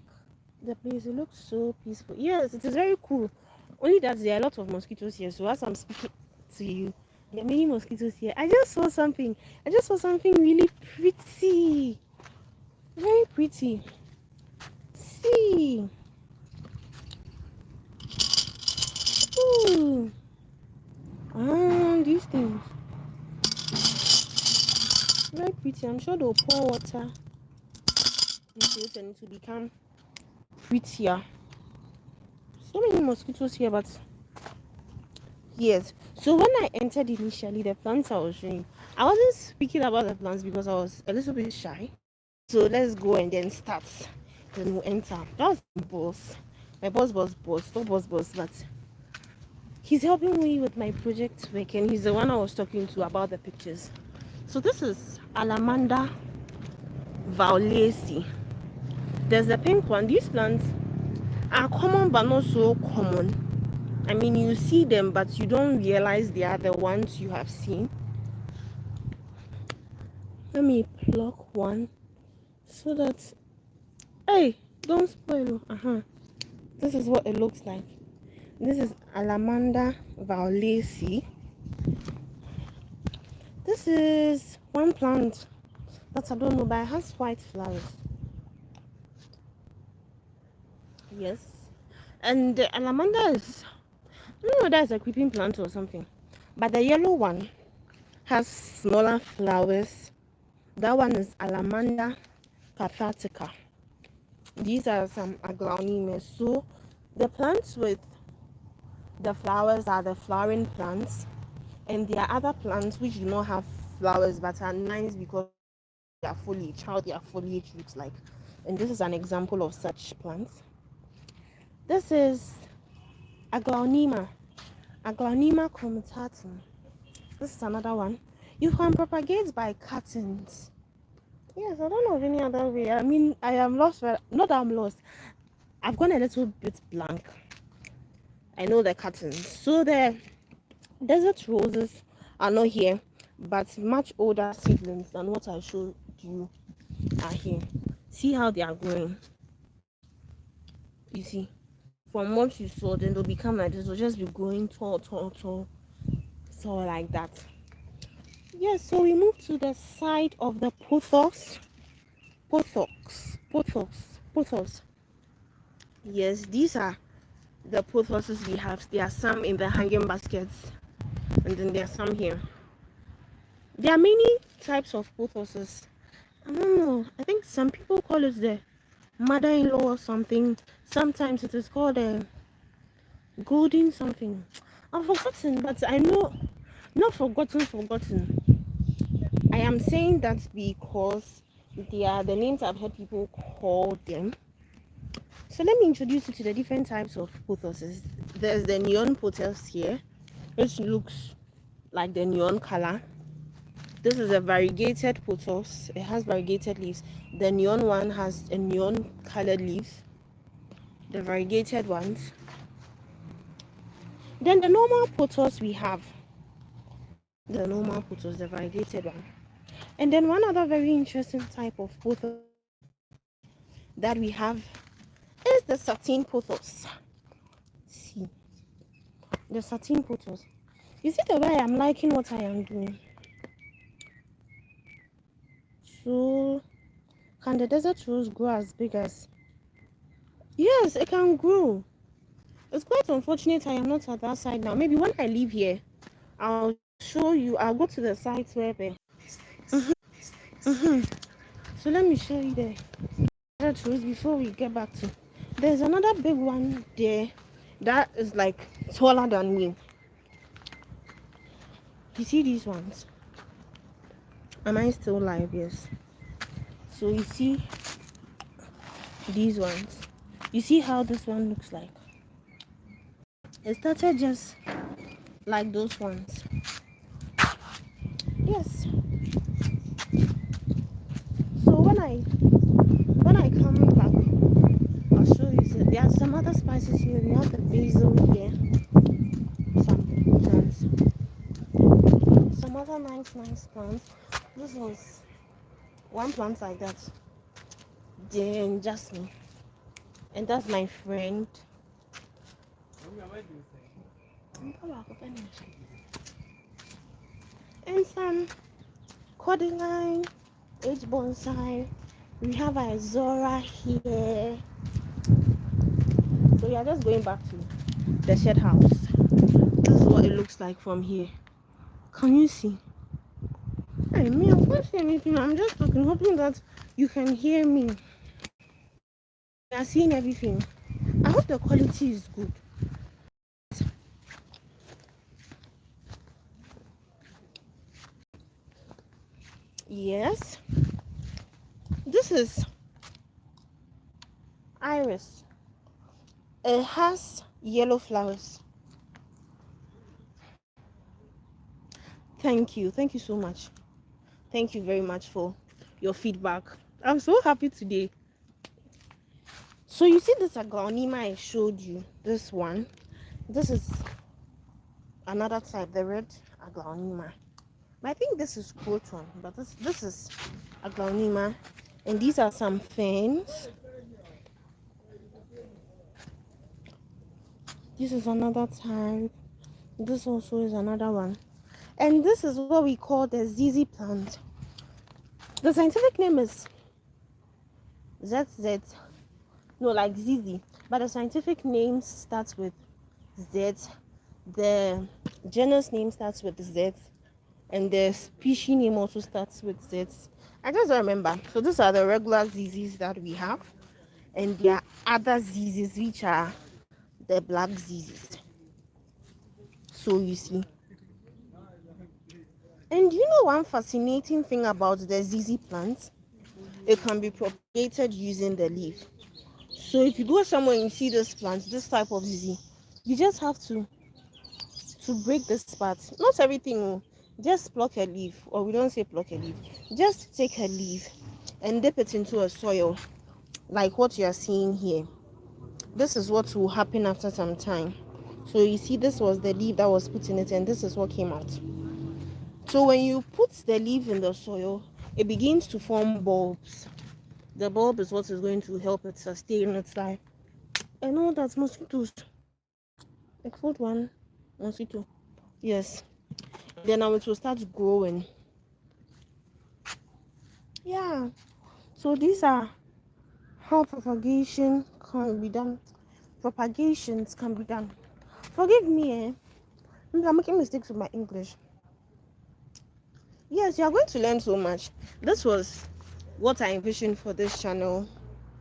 the place. It looks so peaceful. Yes, it is very cool. Only that there are a lot of mosquitoes here. So as I'm speaking to you, there are many mosquitoes here. I just saw something really pretty. Very pretty. See. Ooh. These things. Very pretty. I'm sure they'll pour water into it and it will become prettier. So many mosquitoes here, but yes. So when I entered initially, the plants I was showing, I wasn't speaking about the plants because I was a little bit shy. So let's go and then start. Then we'll enter. That was my boss. My boss, still boss, but he's helping me with my project work, and he's the one I was talking to about the pictures. So this is Alamanda violacea. There's the pink one. These plants are common but not so common. I mean, you see them but you don't realize they are the ones you have seen. Let me pluck one so that, hey, don't spoil. This is what it looks like. This is Alamanda violacea. This is one plant that I don't know, but it has white flowers. Yes. And the Alamanda is, I don't know whether it's a creeping plant or something, but the yellow one has smaller flowers. That one is Alamanda cathartica. These are some aglaonemas. So the plants with the flowers are the flowering plants, and there are other plants which do not have flowers but are nice because their foliage, how their foliage looks like. And this is an example of such plants. This is aglaonema, aglaonema comitatum. This is another one. You can propagate by cuttings. Yes, I don't know of any other way. I mean, I am lost. Not that I'm lost. I've gone a little bit blank. I know the cuttings. So the desert roses are not here, but much older seedlings than what I showed you are here. See how they are growing. You see, from what you saw, then they'll become like this. They'll just be growing tall, tall, tall, tall like that. Yes, so we move to the side of the pothos. Pothos. Yes, these are the pothoses we have. There are some in the hanging baskets, and then there are some here. There are many types of pothoses. I don't know. I think some people call it the mother-in-law or something. Sometimes it is called a golden something. I've forgotten, but I know, not forgotten. I am saying that because they are the names I've heard people call them. So let me introduce you to the different types of pothoses. There's the neon pothos here, which looks like the neon color. This is a variegated pothos. It has variegated leaves. The neon one has a neon colored leaf. The variegated ones. Then the normal pothos we have. The normal pothos, the variegated one. And then one other very interesting type of pothos that we have is the satin pothos. See, the satin pothos. You see the way I'm liking what I am doing. So, can the desert rose grow as big as? Yes, it can grow. It's quite unfortunate I am not at that side now. Maybe when I leave here, I'll show you. I'll go to the site where the. So let me show you the desert rose before we get back to. There's another big one there that is like taller than me. You see these ones? Am I still live? Yes. So you see these ones. You see how this one looks like? It started just like those ones. Yes. So when I come back, I'll show you. So there are some other spices here. We have the basil here. Some plants. Some other nice plants. This was one plant like that. Then jasmine. And that's my friend. And some cordyline, H bonsai. We have a Zora here. So we are just going back to the shed house. This is what it looks like from here. Can you see? I mean, I'm not saying anything. I'm just talking, hoping that you can hear me. We are seeing everything. I hope the quality is good. Yes. This is iris. It has yellow flowers. Thank you so much. Thank you very much for your feedback. I'm so happy today. So you see this aglaonema I showed you, this one. This is another type, the red aglaonema. I think this is croton, but this is aglaonema, and these are some ferns. This is another type. This also is another one. And this is what we call the ZZ plant. The scientific name is ZZ. No, like ZZ. But the scientific name starts with Z. The genus name starts with Z. and the species name also starts with Z. I just don't remember. So these are the regular ZZs that we have, and there are other ZZs which are the black ZZs. So you see, and you know one fascinating thing about the ZZ plant, it can be propagated using the leaf. So if you go somewhere and you see this plant, this type of ZZ, you just have to break this part. Not everything, oh, just pluck a leaf, or we don't say pluck a leaf. Just take a leaf and dip it into a soil, like what you are seeing here. This is what will happen after some time. So you see, this was the leaf that was put in it, and this is what came out. So when you put the leaf in the soil, it begins to form bulbs. The bulb is what is going to help it sustain its life. I know that's mosquitoes. I killed one mosquito. Yes. Then now it will start growing. Yeah. So these are how propagation can be done. Propagations can be done. Forgive me, maybe I'm making mistakes with my English. Yes, you are going to learn so much. This was what I envisioned for this channel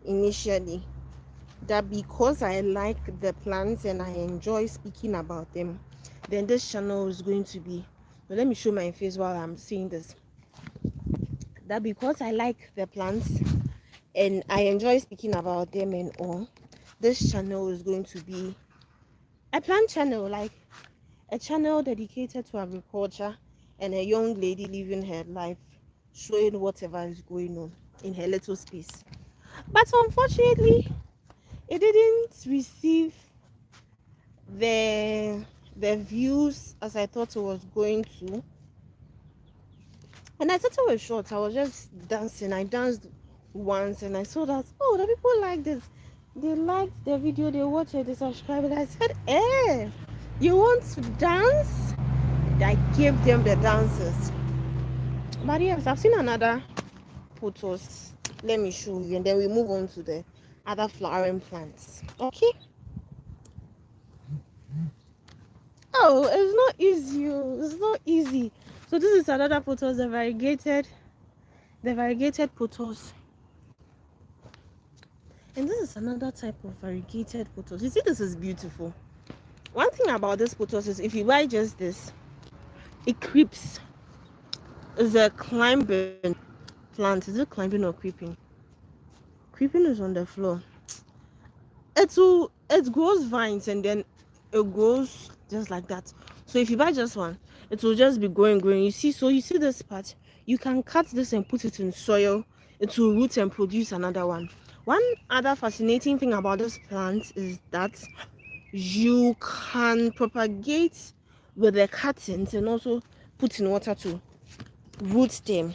initially. That because I like the plants and I enjoy speaking about them, then this channel is going to be. But let me show my face while I'm saying this. That because I like the plants and I enjoy speaking about them and all, this channel is going to be a plant channel, like a channel dedicated to agriculture and a young lady living her life, showing whatever is going on in her little space. But unfortunately, it didn't receive the views as I thought it was going to. And I thought it was short. I was just dancing. I danced once and I saw that, oh, the people like this. They liked the video, they watched it, they subscribed. And I said, you want to dance? I gave them the dances. But yes, I've seen another photos. Let me show you, and then we move on to the other flowering plants. Okay. Oh, it's not easy. It's not easy. So this is another photos, the variegated photos. And this is another type of variegated photos. You see, this is beautiful. One thing about this photos is if you buy just this, it creeps. It's a climbing plant. Is it climbing or creeping? Creeping is on the floor. It grows vines and then it grows just like that. So if you buy just one, it will just be growing. You see, so you see this part, you can cut this and put it in soil. It will root and produce another one. One other fascinating thing about this plant is that you can propagate with the cuttings and also put in water to root them.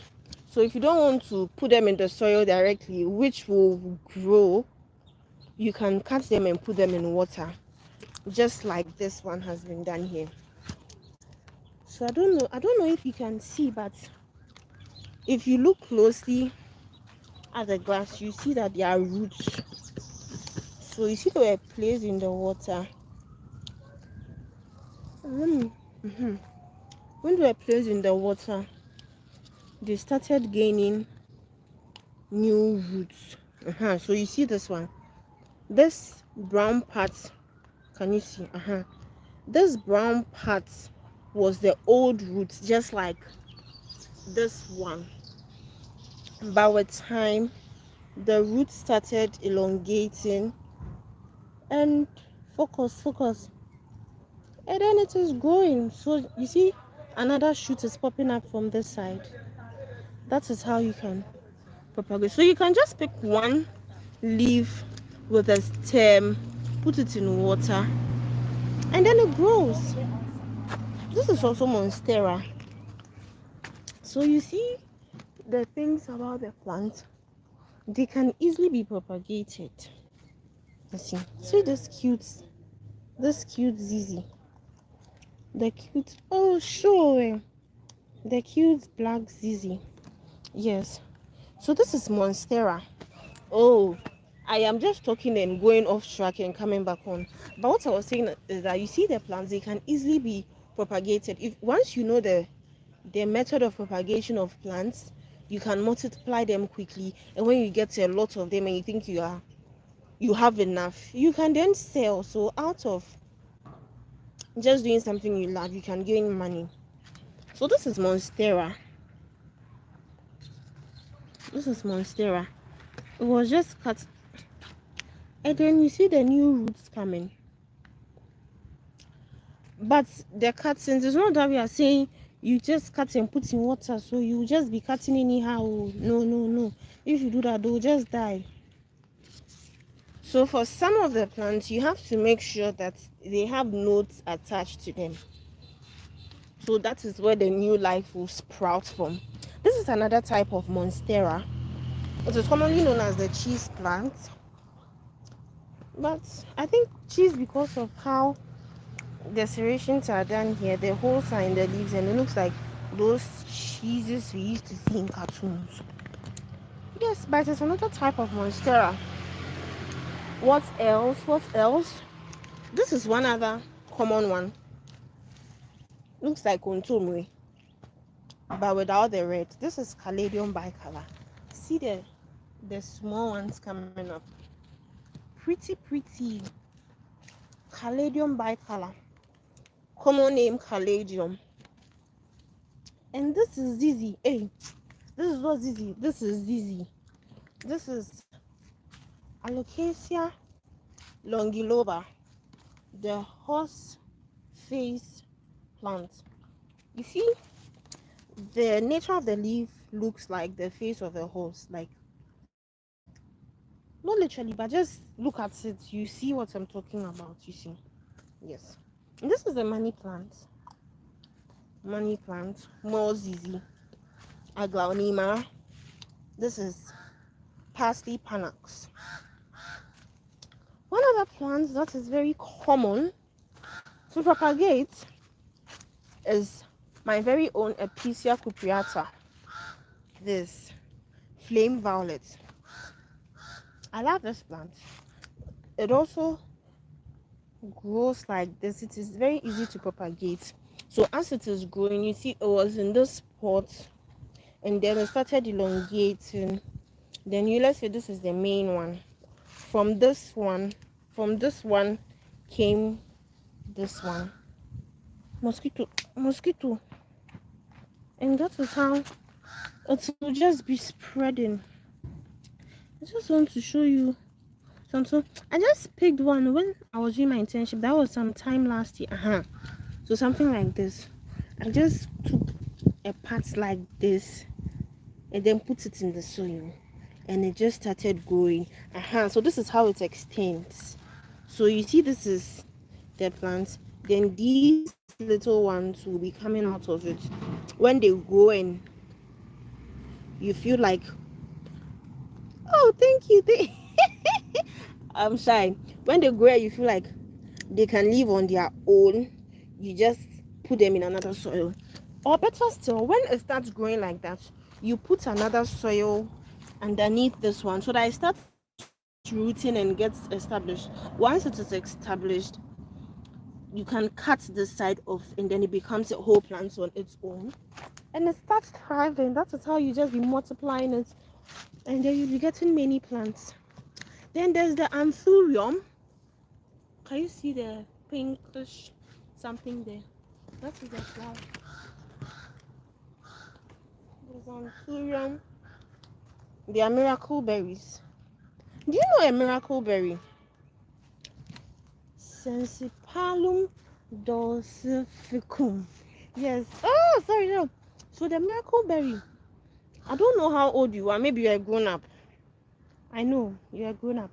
So if you don't want to put them in the soil directly, which will grow, you can cut them and put them in water, just like this one has been done here. So I don't know if you can see, but if you look closely at the grass, you see that there are roots. So you see they were placed in the water. When they were placed in the water, they started gaining new roots. So you see this one, this brown part, can you see? This brown part was the old roots, just like this one. But with time, the roots started elongating and focus, and then it is growing. So you see, another shoot is popping up from this side. That is how you can propagate. So you can just pick one leaf with a stem, put it in water, and then it grows. This is also monstera. So you see, the things about the plant, they can easily be propagated. Let's see this cute ZZ, the cute, oh sure, the cute black ZZ. Yes. So this is monstera. Oh, I am just talking and going off track and coming back on. But what I was saying is that you see the plants, they can easily be propagated if once you know the the method of propagation of plants. You can multiply them quickly, and when you get a lot of them and you think you have enough, you can then sell. So out of just doing something you love, you can gain money. So this is Monstera. This is Monstera. It was just cut, and then you see the new roots coming. But the cuttings, it's not that we are saying you just cut and put in water, so you just be cutting anyhow. No, no, no. If you do that, they'll just die. So for some of the plants, you have to make sure that they have nodes attached to them. So that is where the new life will sprout from. This is another type of Monstera. It is commonly known as the cheese plant. But I think cheese, because of how the serrations are done here, the holes are in the leaves, and it looks like those cheeses we used to see in cartoons. Yes, but it's another type of Monstera. What else? What else? This is one other common one. Looks like Kontomre, but without the red. This is Caladium bicolor. See the small ones coming up. Pretty. Caladium bicolor. Common name Caladium. And this is Zizi. Hey, this is not Zizi. This is Zizi. This is Alocasia longiloba, the horse face plant. You see, the nature of the leaf looks like the face of a horse. Like, not literally, but just look at it. You see what I'm talking about. You see, yes. And this is the money plant. Money plant. More Zizi. Aglaonema. This is parsley panax. One other plant that is very common to propagate is my very own Epicia cupreata. This flame violet. I love this plant. It also grows like this. It is very easy to propagate. So as it is growing, you see it was in this pot, and then it started elongating. Then let's say this is the main one. From this one came this one. Mosquito. And that is how it will just be spreading. I just want to show you something. I just picked one when I was doing my internship. That was some time last year. So something like this. I just took a part like this and then put it in the soil, and it just started growing. So this is how it extends. So you see, this is the plant. Then these little ones will be coming out of it. When they grow, and you feel like, oh, thank you. I'm shy. When they grow, you feel like they can live on their own. You just put them in another soil. Or better still, when it starts growing like that, you put another soil underneath this one so that it starts rooting and gets established. Once it is established, you can cut this side off, and then it becomes a whole plant on its own, and it starts thriving. That is how you just be multiplying it, and then you'll be getting many plants. Then there's the anthurium. Can you see the pinkish something there? That is the flower. There's anthurium. They are miracle berries. Do you know a miracle berry? Sensipalum dulcificum. Yes. Oh, sorry, no. So the miracle berry. I don't know how old you are. Maybe you're a grown up. I know you're a grown up.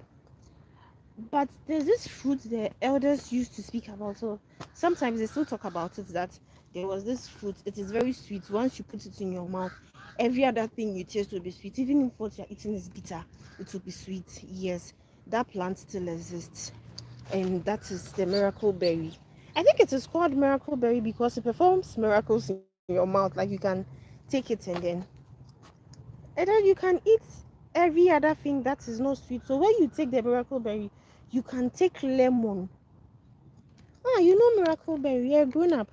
But there's this fruit the elders used to speak about. So sometimes they still talk about it, that there was this fruit. It is very sweet. Once you put it in your mouth, every other thing you taste will be sweet. Even if what you're eating is bitter, it will be sweet. Yes, that plant still exists. And that is the miracle berry. I think it is called miracle berry because it performs miracles in your mouth. Like, you can take it and then you can eat every other thing that is not sweet. So when you take the miracle berry, you can take lemon. You know miracle berry, you're grown up.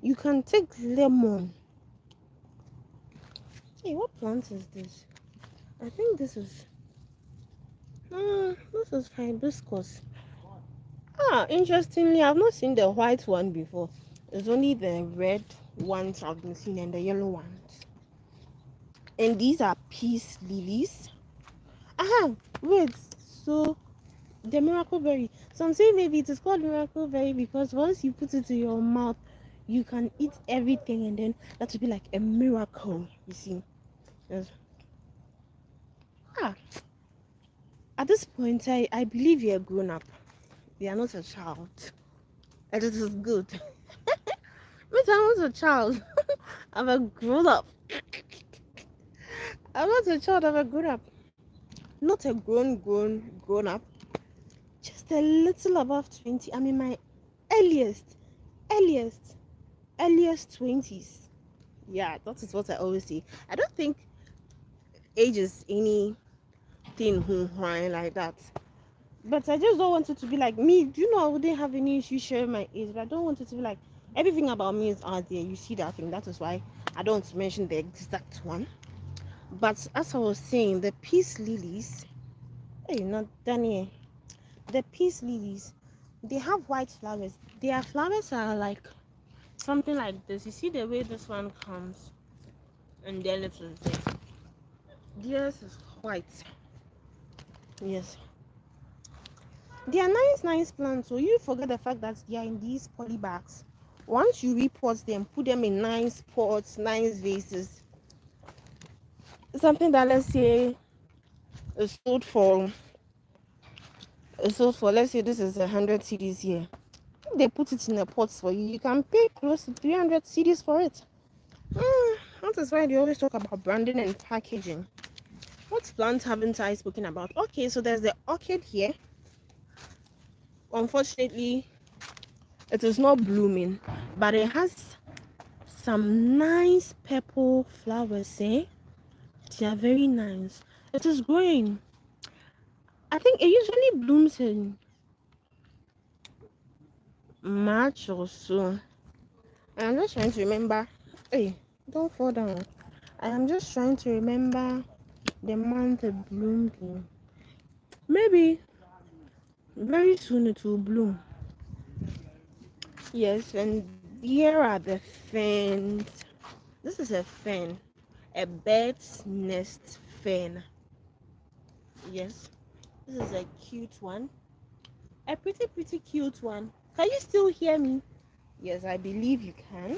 You can take lemon Hey, what plant is this? I think this is hibiscus. Interestingly, I've not seen the white one before. It's only the red ones I've been seeing and the yellow ones. And these are peace lilies. Wait, so the miracle berry. So I'm saying maybe it is called miracle berry because once you put it in your mouth, you can eat everything and then that would be like a miracle, you see. Yes. At this point, I believe you're grown up. You are not a child. And it is good. But I'm not a child. I'm a grown up. I'm not a child, I'm a grown up. Not a grown up. Just a little above 20. I'm in my earliest, earliest, earliest 20s. Yeah, that is what I always say. I don't think age is anything like that. But I just don't want it to be like me. Do you know I wouldn't have any issue sharing my age, but I don't want it to be like everything about me is out there. You see that thing. That is why I don't mention the exact one. But as I was saying, the peace lilies, hey, not Daniel. The peace lilies, they have white flowers. Their flowers are like something like this. You see the way this one comes, and then it is there. Theirs is white. Yes. They are nice plants. So you forget the fact that they are in these poly bags. Once you repot them, put them in nice pots, nice vases. Something that let's say is sold for let's say this is 100 CDs here. If they put it in a pot for you, you can pay close to 300 CDs for it. That is why they always talk about branding and packaging. What plant haven't I spoken about? Okay, so there's the orchid here. Unfortunately, it is not blooming, but it has some nice purple flowers, They are very nice. It is growing. I think it usually blooms in March or so. I'm just trying to remember. Hey, don't fall down. I am just trying to remember the month it bloomed in. Maybe very soon it will bloom. Yes, and here are the ferns. This is a fern, a bird's nest fern. Yes, this is a cute one, a pretty cute one. Can you still hear me? Yes, I believe you can.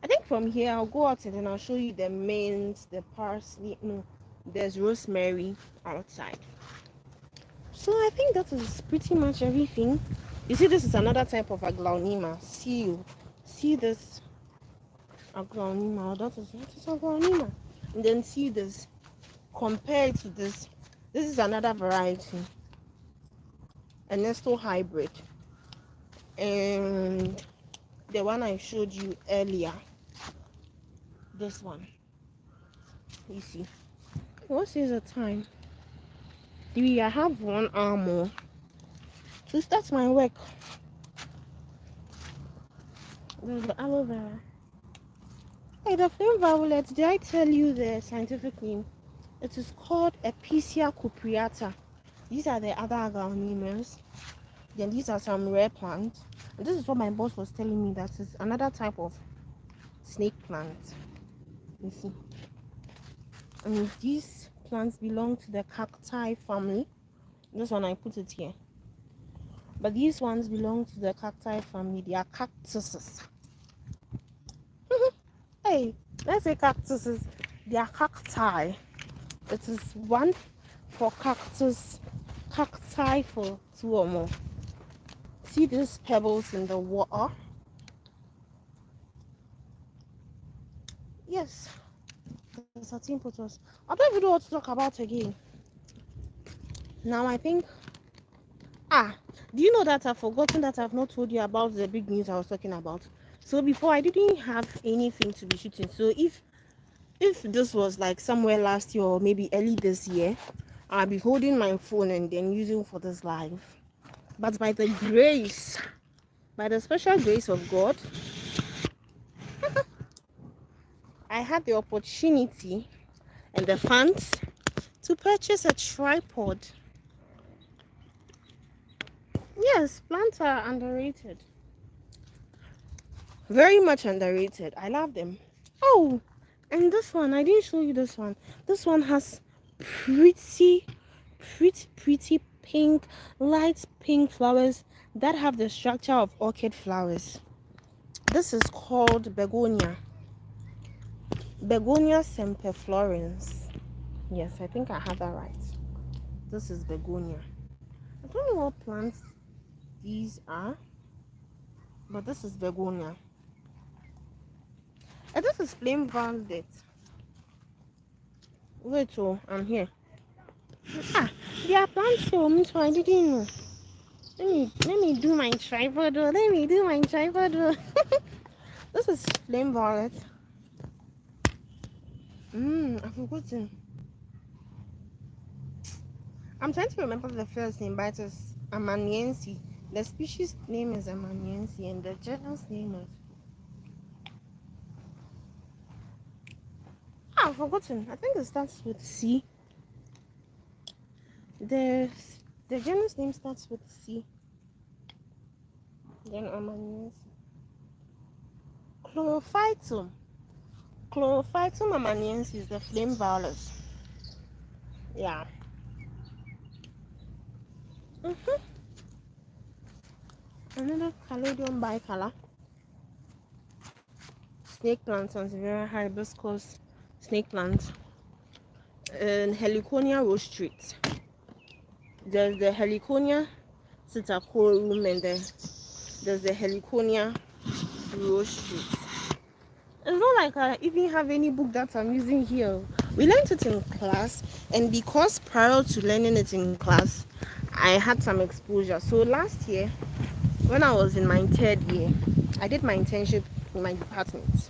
I think from here I'll go out and then I'll show you the mint, the parsley. No, there's rosemary outside. So I think that is pretty much everything. You see, this is another type of aglaonema. See this aglaonema. That is aglaonema. And then see this. Compared to this is another variety, a Nesto hybrid, and the one I showed you earlier. This one. You see. What is the time? I have 1 hour more to start my work. There's the aloe vera. Hey, the flame violet, did I tell you the scientific name? It is called Epicia cupreata. These are the other aglaonemas. Then these are some rare plants. And this is what my boss was telling me, that is another type of snake plant. You see. And these plants belong to the cacti family. This one I put it here. But these ones belong to the cacti family. They are cactuses. Hey, let's say cactuses. They are cacti. It is one for cactus, cacti for 2 or more. See these pebbles in the water? Yes. The 13 photos. I don't even know what to talk about again. Now I think do you know that I've forgotten that I've not told you about the big news I was talking about? So before, I didn't have anything to be shooting. So if this was like somewhere last year or maybe early this year, I'll be holding my phone and then using for this live. But by the special grace of God, I had the opportunity and the funds to purchase a tripod. Yes, plants are underrated. Very much underrated. I love them. Oh, and this one, I didn't show you this one. This one has pretty, pretty pink, light pink flowers that have the structure of orchid flowers. This is called begonia. Begonia semperflorens. Yes, I think I have that right. This is begonia. I don't know what plants these are, but this is begonia. And this is flame violet. Wait, oh, I'm here. Ah, there are plants here, so I didn't know. Let me do my tripod. Let me do my tripod. This is flame violet. I've forgotten. I'm trying to remember the first name, but it's Amaniense. The species name is Amaniense, and the genus name is. I've forgotten. I think it starts with C. The the genus name starts with C. Then Amaniense. Chlorophytum. Chlorophytum amaniense is the flame violet. Yeah. Another calodium bicolor. Snake plant, Sansevieria hibiscus snake plant. And Heliconia rostrate. There's the Heliconia sitacorum and there's the Heliconia rostrate. It's not like I even have any book that I'm using here. We learned it in class, and because prior to learning it in class, I had some exposure. So last year, when I was in my 3rd year, I did my internship in my department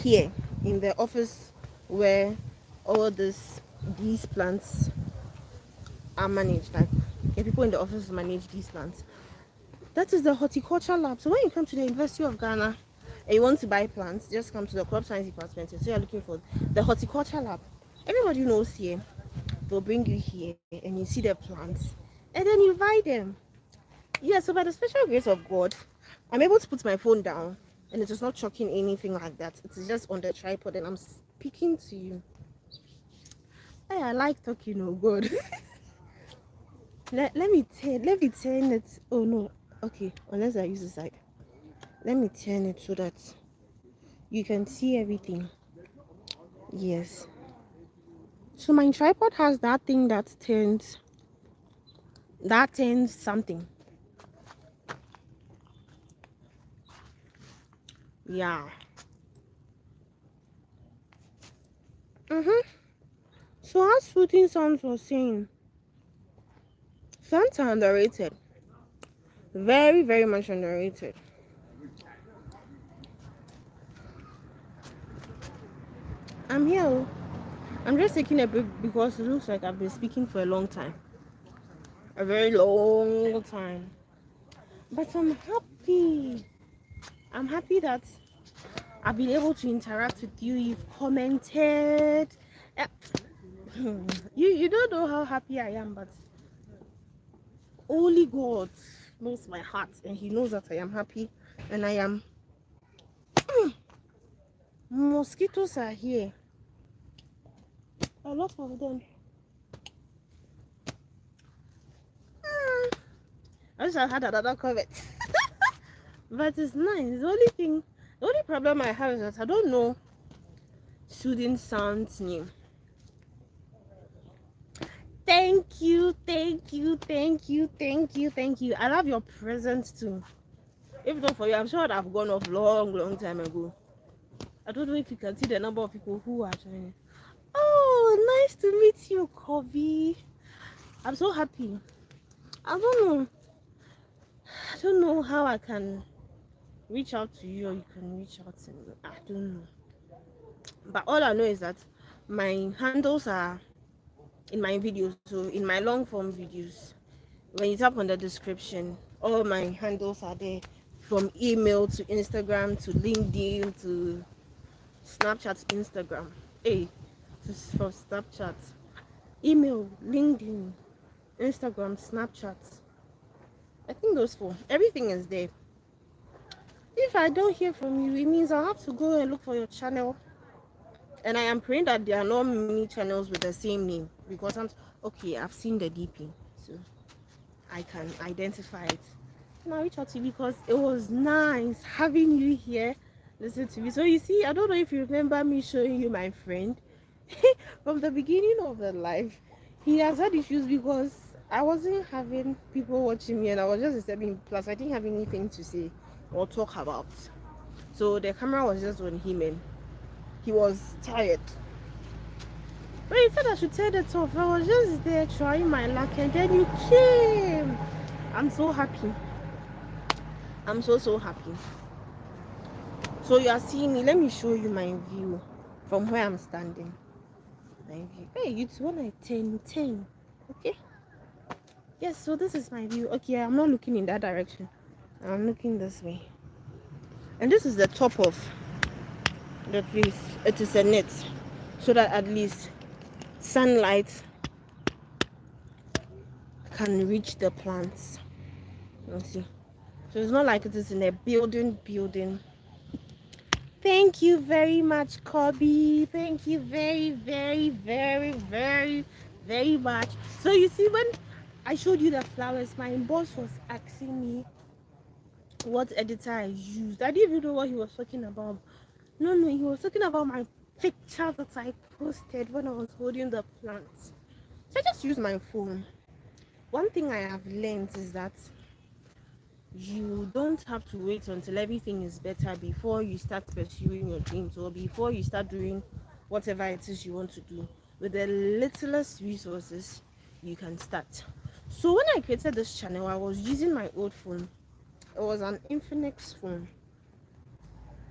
here in the office where all these plants are managed. Like the people in the office manage these plants. That is the horticulture lab. So when you come to the University of Ghana and you want to buy plants, just come to the crop science department and say you're looking for the horticulture lab. Everybody knows here. They'll bring you here and you see the plants and then you buy them. Yeah, so by the special grace of God, I'm able to put my phone down and it is not chucking anything like that. It is just on the tripod and I'm speaking to you. Hey, I like talking, oh God. let me turn it. Oh no, okay, unless I use the side. Let me turn it so that you can see everything. Yes. So my tripod has that thing that turns something. Yeah. So as Shooting Sounds was saying, plants are underrated. Very, very much underrated. I'm here. I'm just taking a break because it looks like I've been speaking for a long time. A very long time. But I'm happy. I'm happy that I've been able to interact with you. You've commented. Eh, you don't know how happy I am, but only God knows my heart, and He knows that I am happy, and I am. Mosquitoes are here. A lot of them. I wish I had another comment. But it's nice. The only problem I have is that I don't know Shooting Sound's name. Thank you. I love your presence too. If not for you, I'm sure I'd have gone off long time ago. I don't know if you can see the number of people who are joining. Oh, nice to meet you, Kobe. I'm so happy. I don't know how I can reach out to you or you can reach out to me. I don't know. But all I know is that my handles are in my videos. So in my long form videos, when you tap on the description, all my handles are there, from email to Instagram to LinkedIn to Snapchat, Instagram. Hey, this is for Snapchat. Email, LinkedIn, Instagram, Snapchat. I think those four. Everything is there. If I don't hear from you, it means I'll have to go and look for your channel. And I am praying that there are not many channels with the same name, because okay. I've seen the DP, so I can identify it. And I'll reach out to you because it was nice having you here. Listen to me. So you see, I don't know if you remember me showing you my friend from the beginning of the life. He has had issues because I wasn't having people watching me, and I was just disturbing. Plus, I didn't have anything to say or talk about. So the camera was just on him, and he was tired. But he said I should turn it off. I was just there trying my luck, and then you came. I'm so happy. I'm so happy. So you are seeing me. Let me show you my view from where I'm standing. My view. Hey, it's 10. Okay. Yes. So this is my view. Okay, I'm not looking in that direction. I'm looking this way. And this is the top of the place. It is a net, so that at least sunlight can reach the plants. You see. So it's not like it is in a building. Thank you very much, Kobe. Thank you very much. So you see, when I showed you the flowers, my boss was asking me what editor I used. I didn't even know what he was talking about. No, he was talking about my picture that I posted when I was holding the plants. So I just used my phone. One thing I have learned is that you don't have to wait until everything is better before you start pursuing your dreams, or before you start doing whatever it is you want to do. With the littlest resources, you can start. So when I created this channel, I was using my old phone. It was an Infinix phone,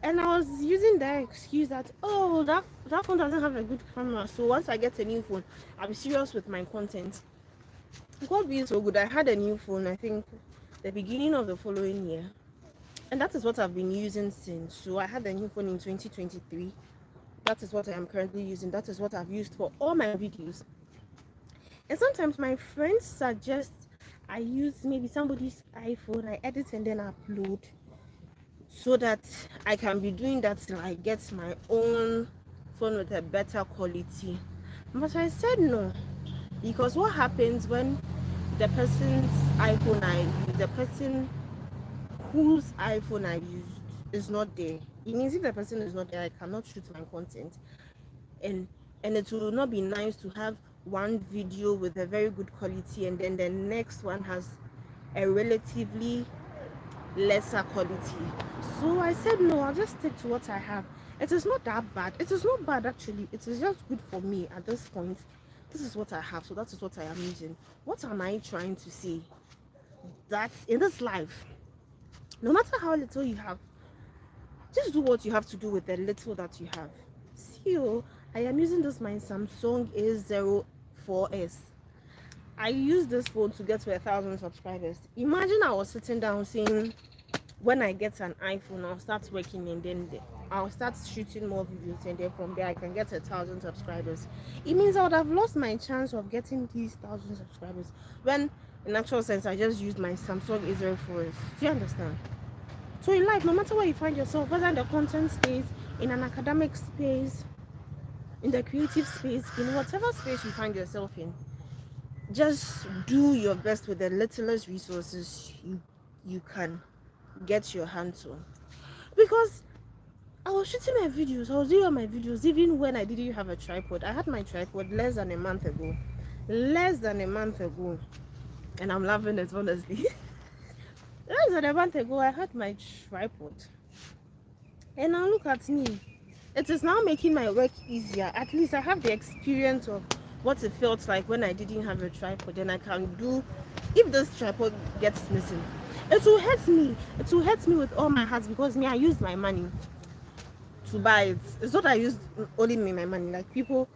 and I was using that excuse that, oh, that phone doesn't have a good camera, so once I get a new phone, I'll be serious with my content. God being so good, I had a new phone, I think the beginning of the following year, and that is what I've been using since. So I had a new phone in 2023. That is what I am currently using. That is what I've used for all my videos. And sometimes my friends suggest I use maybe somebody's iPhone, I edit and then upload, so that I can be doing that till I get my own phone with a better quality. But I said no, because what happens when the person's iPhone I use, the person whose iPhone I used is not there? It means if the person is not there, I cannot shoot my content, and it will not be nice to have one video with a very good quality and then the next one has a relatively lesser quality. So I said no, I'll just stick to what I have. It is not that bad. It is not bad actually. It is just good for me at this point. This is what I have, so that is what I am using. What am I trying to say? That in this life, no matter how little you have, just do what you have to do with the little that you have. See, I am using this my Samsung A04s. I use this phone to get to 1,000 subscribers. Imagine I was sitting down saying, when I get an iPhone, I'll start working and then I'll start shooting more videos, and then from there I can get 1,000 subscribers. It means I would have lost my chance of getting these 1,000 subscribers, when in actual sense I just used my Samsung A04s. Do you understand? So in life, no matter where you find yourself, whether in the content space, in an academic space, in the creative space, in whatever space you find yourself in, just do your best with the littlest resources you can get your hands on. Because I was shooting my videos, I was doing all my videos even when I didn't have a tripod. I had my tripod less than a month ago, and I'm loving it, honestly. Less than a month ago I had my tripod, and now look at me. It is now making my work easier. At least I have the experience of what it felt like when I didn't have a tripod, and I can do. If this tripod gets missing, it will hurt me. It will hurt me with all my heart, because me, I used my money to buy it. It's not I used only me my money. Like people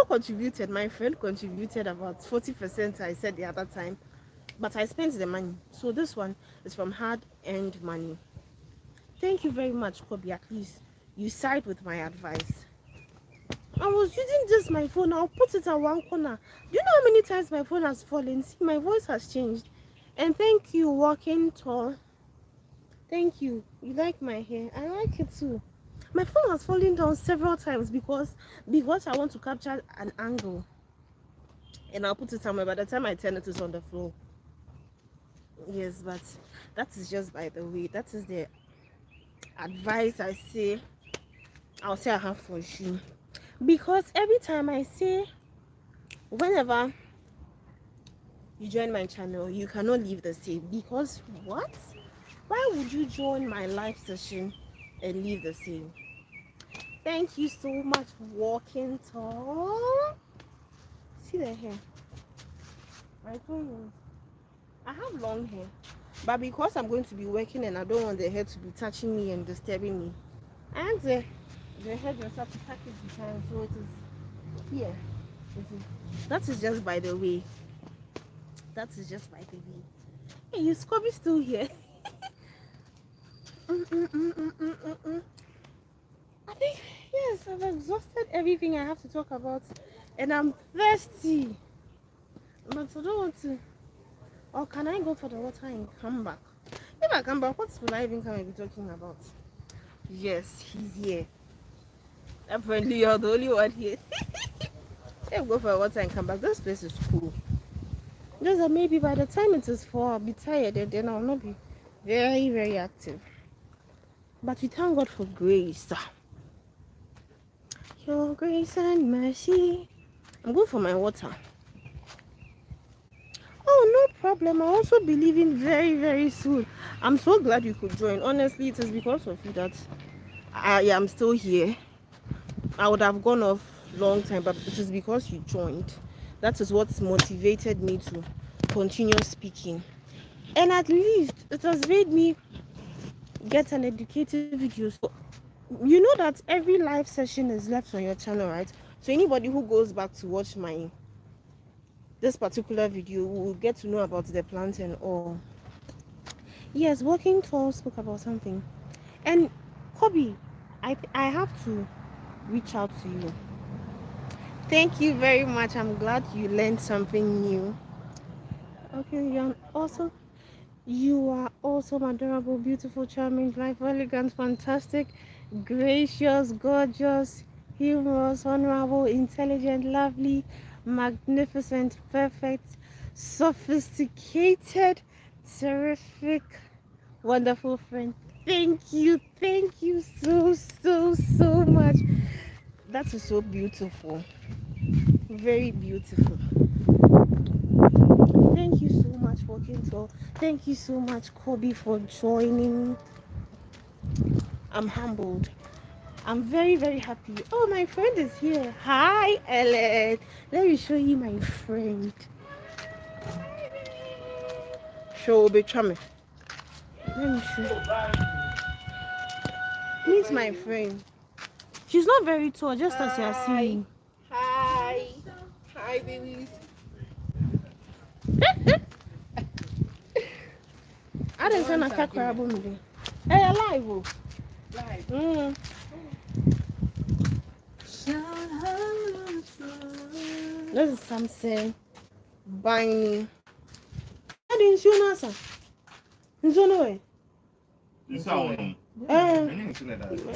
contributed. My friend contributed about 40%. I said the other time, but I spent the money. So this one is from hard-earned money. Thank you very much, Kobe. At least you side with my advice. I was using just my phone. I'll put it at one corner. Do you know how many times my phone has fallen? See, my voice has changed. And thank you, walking tall. Thank you. You like my hair? I like it too. My phone has fallen down several times because I want to capture an angle, and I'll put it somewhere. By the time I turn it, it's on the floor. Yes, but that is just by the way. That is the advice I'll say I have for you. Because every time I say, whenever you join my channel, you cannot leave the same. Because what? Why would you join my live session and leave the same? Thank you so much for walking tall. See the hair. I have long hair, but because I'm going to be working and I don't want the hair to be touching me and disturbing me, I asked the hairdresser to pack it behind, so it is here. That is just by the way. That is just by the way. Hey, you Scobie still here? I think yes, I've exhausted everything I have to talk about, and I'm thirsty. But I don't want to. Or can I go for the water and come back? If I come back, what will I even come and be talking about? Yes, he's here. Apparently, you're the only one here. If I go for water and come back, this place is cool. Just that maybe by the time it is 4, I'll be tired and then I'll not be very, very active. But we thank God for grace. Your grace and mercy. I'm going for my water. Oh, no problem. I also believe in very, very soon. I'm so glad you could join. Honestly, it is because of you that I am still here. I would have gone off long time, but it is because you joined. That is what motivated me to continue speaking. And at least it has made me get an educative video. So you know that every live session is left on your channel, right? So anybody who goes back to watch this particular video will get to know about the plant and all. Yes, Walking Tall spoke about something. And Kobe, I have to reach out to you. Thank you very much. I'm glad you learned something new. Okay, you are awesome, adorable, beautiful, charming, life, elegant, fantastic, gracious, gorgeous, humorous, honorable, intelligent, lovely, magnificent, perfect, sophisticated, terrific, wonderful friend. Thank you so much. That is so beautiful, very beautiful. Thank you so much, Walking Tall. Thank you so much, Kobe, for joining. I'm humbled. I'm very, very happy. Oh, my friend is here. Hi, Ellen. Let me show you my friend. Show be charming. Let me show you. Meet my friend. She's not very tall, just as you are seeing. Hi. Hi, babies. I didn't send a kakra movie. Hey, alive. Live. This is something binding. I didn't show Nasa. It's on the way. This one. My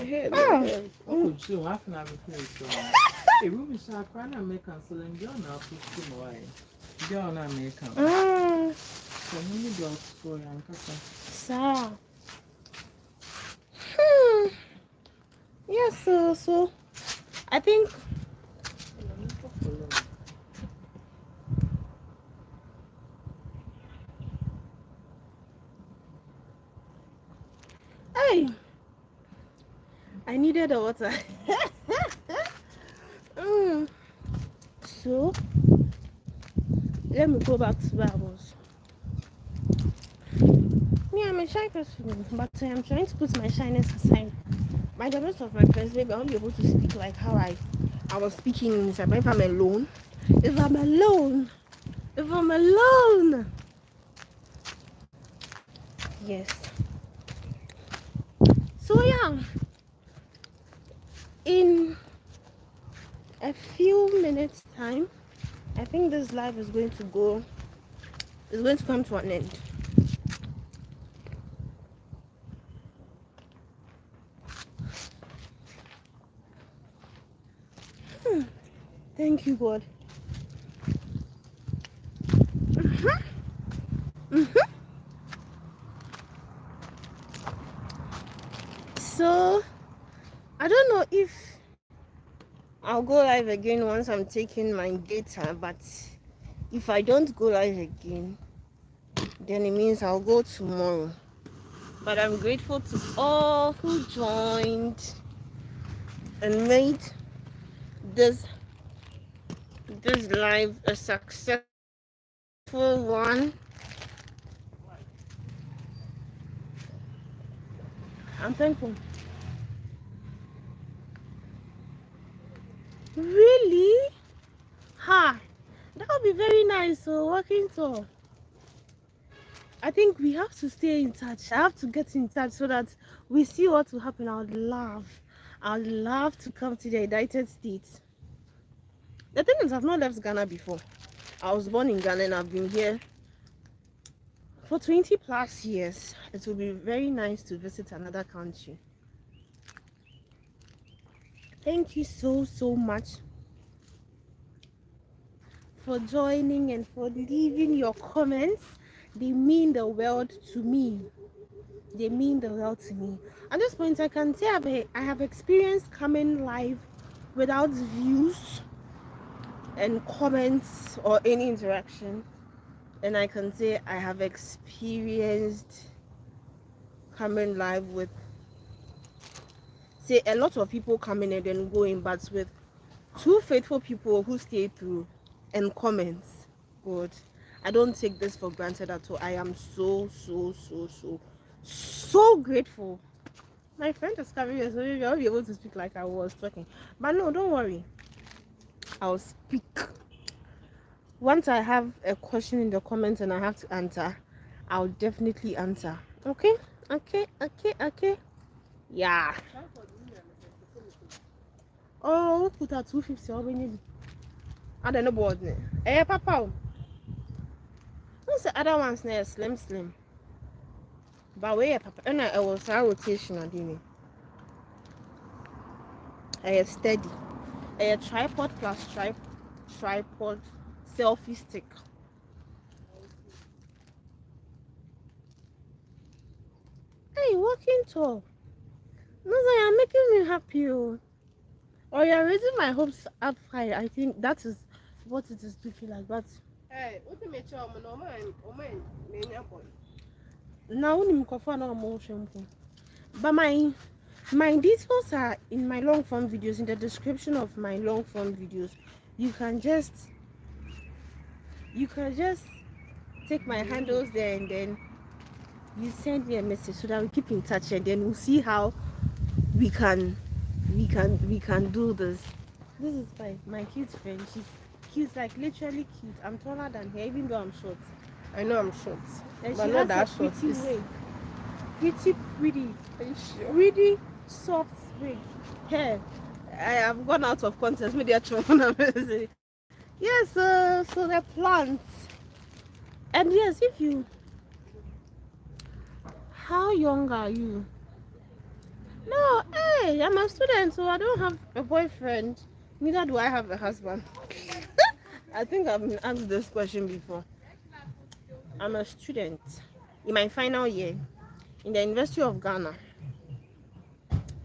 head. Oh, Joe, I can have a place. A room is a crown American, so then you're not putting away. You're not American. So many dogs for young cousin. Sarah. Yes, so I think hey, I needed the water. So let me go back to Bibles. Yeah, I'm a shy person, but I am trying to put my shyness aside. By the rest of my friends, maybe I won't be able to speak like how I was speaking inside. But if I'm alone, yes. So yeah, in a few minutes time, I think this live is going to come to an end. Thank you, God. So I don't know if I'll go live again once I'm taking my data, but if I don't go live again, then it means I'll go tomorrow. But I'm grateful to all who joined and made this live a successful one. I'm thankful. Really? Ha! That would be very nice. So working tour. I think we have to stay in touch. I have to get in touch so that we see what will happen. I'd love to come to the United States. The thing is, I've not left Ghana before. I was born in Ghana and I've been here for 20 plus years. It will be very nice to visit another country. Thank you so much for joining and for leaving your comments. They mean the world to me. They mean the world to me. At this point, I can say I have experienced coming live without views and comments or any interaction. And I can say I have experienced coming live with, say, a lot of people coming and then going, but with 2 faithful people who stay through and comments. Good. I don't take this for granted at all. I am so grateful. My friend is coming here, so maybe I'll be able to speak like I was talking. But no, don't worry. I'll speak. Once I have a question in the comments and I have to answer, I'll definitely answer. Okay? Yeah. Oh, put out 250. How many? I don't know about it. Eh, Papa. What's the other ones now? Slim. But where, Papa? And I was a rotation. I didn't. I steady. A tripod plus tripod selfie stick. Hey, walking tall. No, you're making me happy. Oh. Or you're raising my hopes up high. I think that is what it is to feel like. But Hey, what the matter? No man, boy. now but my details are in my long form videos, in the description of my long form videos. You can just take my handles there and then you send me a message so that we keep in touch and then we'll see how we can do this. This is my cute friend. She's cute, like literally cute. I'm taller than her, even though I'm short. I know I'm short, And but she not has that a short. pretty wig. Pretty, Are you sure? really soft wig. Hair. I have gone out of context. Maybe I try. Yes, so the plants. And yes, if you, how young are you? No, hey, I'm a student, so I don't have a boyfriend. Neither do I have a husband. I think I've been asked this question before. I'm a student in my final year in the University of Ghana.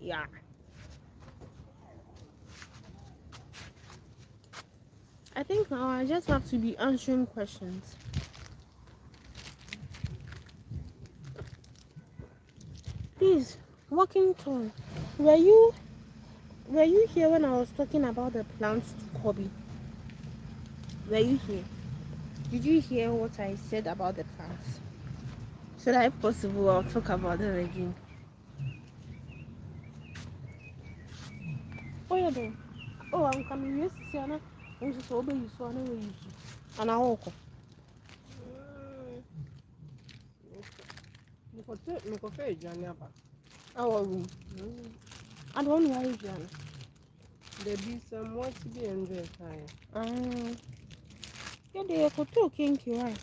Yeah. I think now I just have to be answering questions. Please, walking tall. Were you here when I was talking about the plants to Kobe? Were you here? Did you hear what I said about the plants? Should I, if possible, I'll talk about them again? Oh yeah, then. Oh, I'm coming. Yes, Siana. I'm just over you, so I know where you see. And I walk. Me coffee, Johnny. Our room. I don't know why you are. There be some what to be enjoy time. Yeah, they are too kinky, right?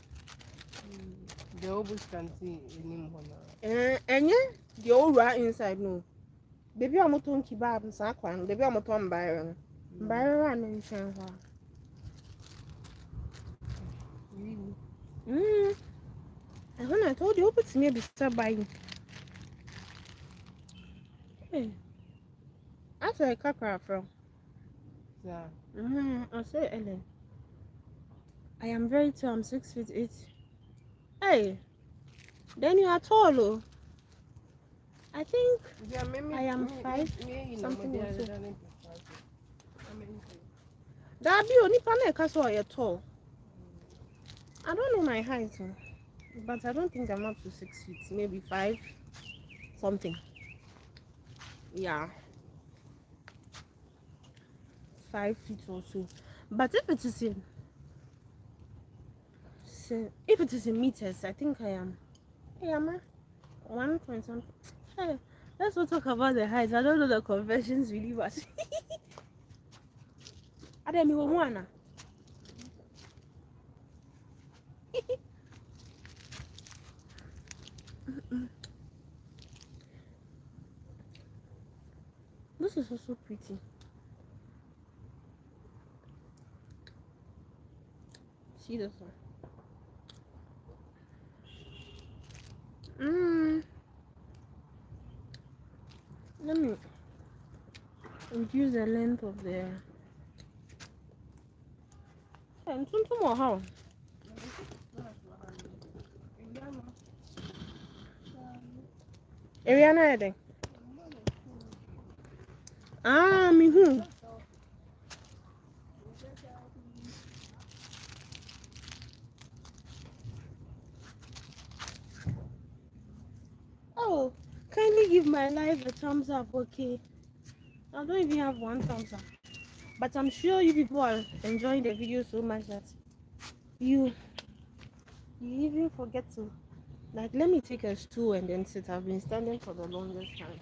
The obus can see any more. And yeah, the old right inside, no. Baby, I'm not on kebab and sakwan. Baby, I'm not on Byron. Byron and Shanghai. And when I told you, open to me, be start buying. Hey, that's where I cut from. Yeah. I say, Ellen, I am very tall. I'm 6'8". Hey, then you are tall, oh. I think Yeah, I am five something or so. That be only panel so I tall. I don't know my height, but I don't think I'm up to 6 feet. Maybe 5 something. Yeah, 5 feet or so. But if it is in meters, I think I am. Hey, am I 1 point something? Hey, let's not talk about the height. I don't know the conventions really much. I don't know one. This is also pretty. See this one. Let me reduce the length of the. And some more how? Area na yɛ. Me who? Oh, kindly give my life a thumbs up, okay? I don't even have 1 thumbs up. But I'm sure you people are enjoying the video so much that you even forget to, like, let me take a stool and then sit. I've been standing for the longest time.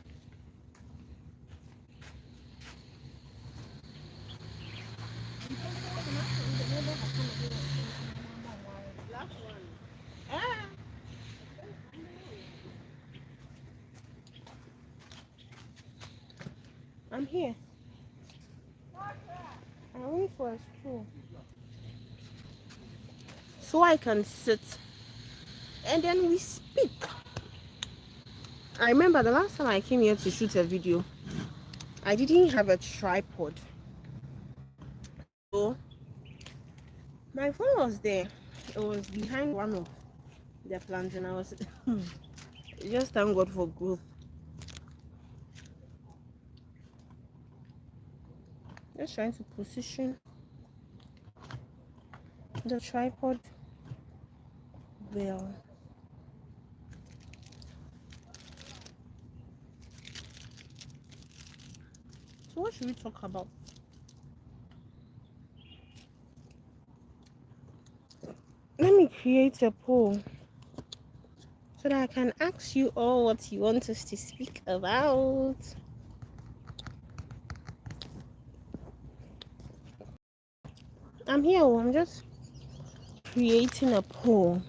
I'm here. I wait for a stool so I can sit and then we speak. I remember the last time I came here to shoot a video, I didn't have a tripod. So my phone was there. It was behind one of the plants and I was just thank God for growth. Just trying to position the tripod well. So what should we talk about? Let me create a poll so that I can ask you all what you want us to speak about. I'm here. I'm just creating a poll.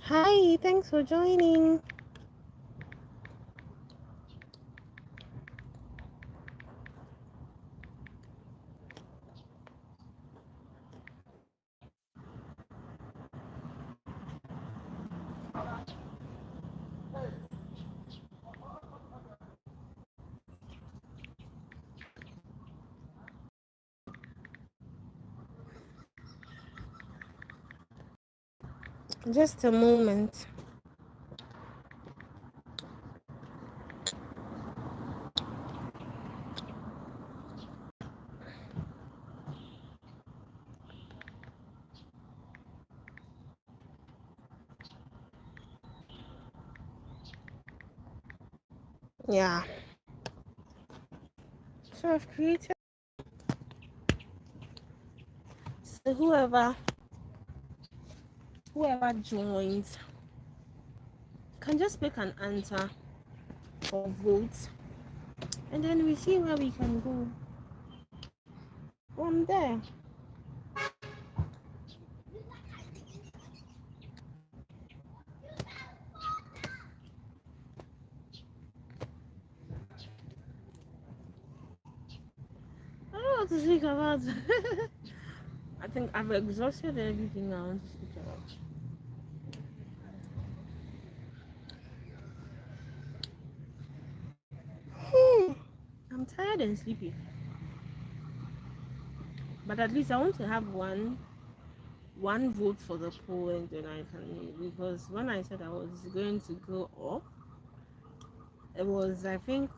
Hi, thanks for joining. Just a moment. Yeah. So I've created. So whoever whoever joins can just pick an answer for votes, and then we see where we can go from there. I don't know what to speak about. I think I've exhausted everything I want to speak about. I'm tired and sleepy, but at least I want to have one vote for the poll, and then I can, because when I said I was going to go off, it was, I think,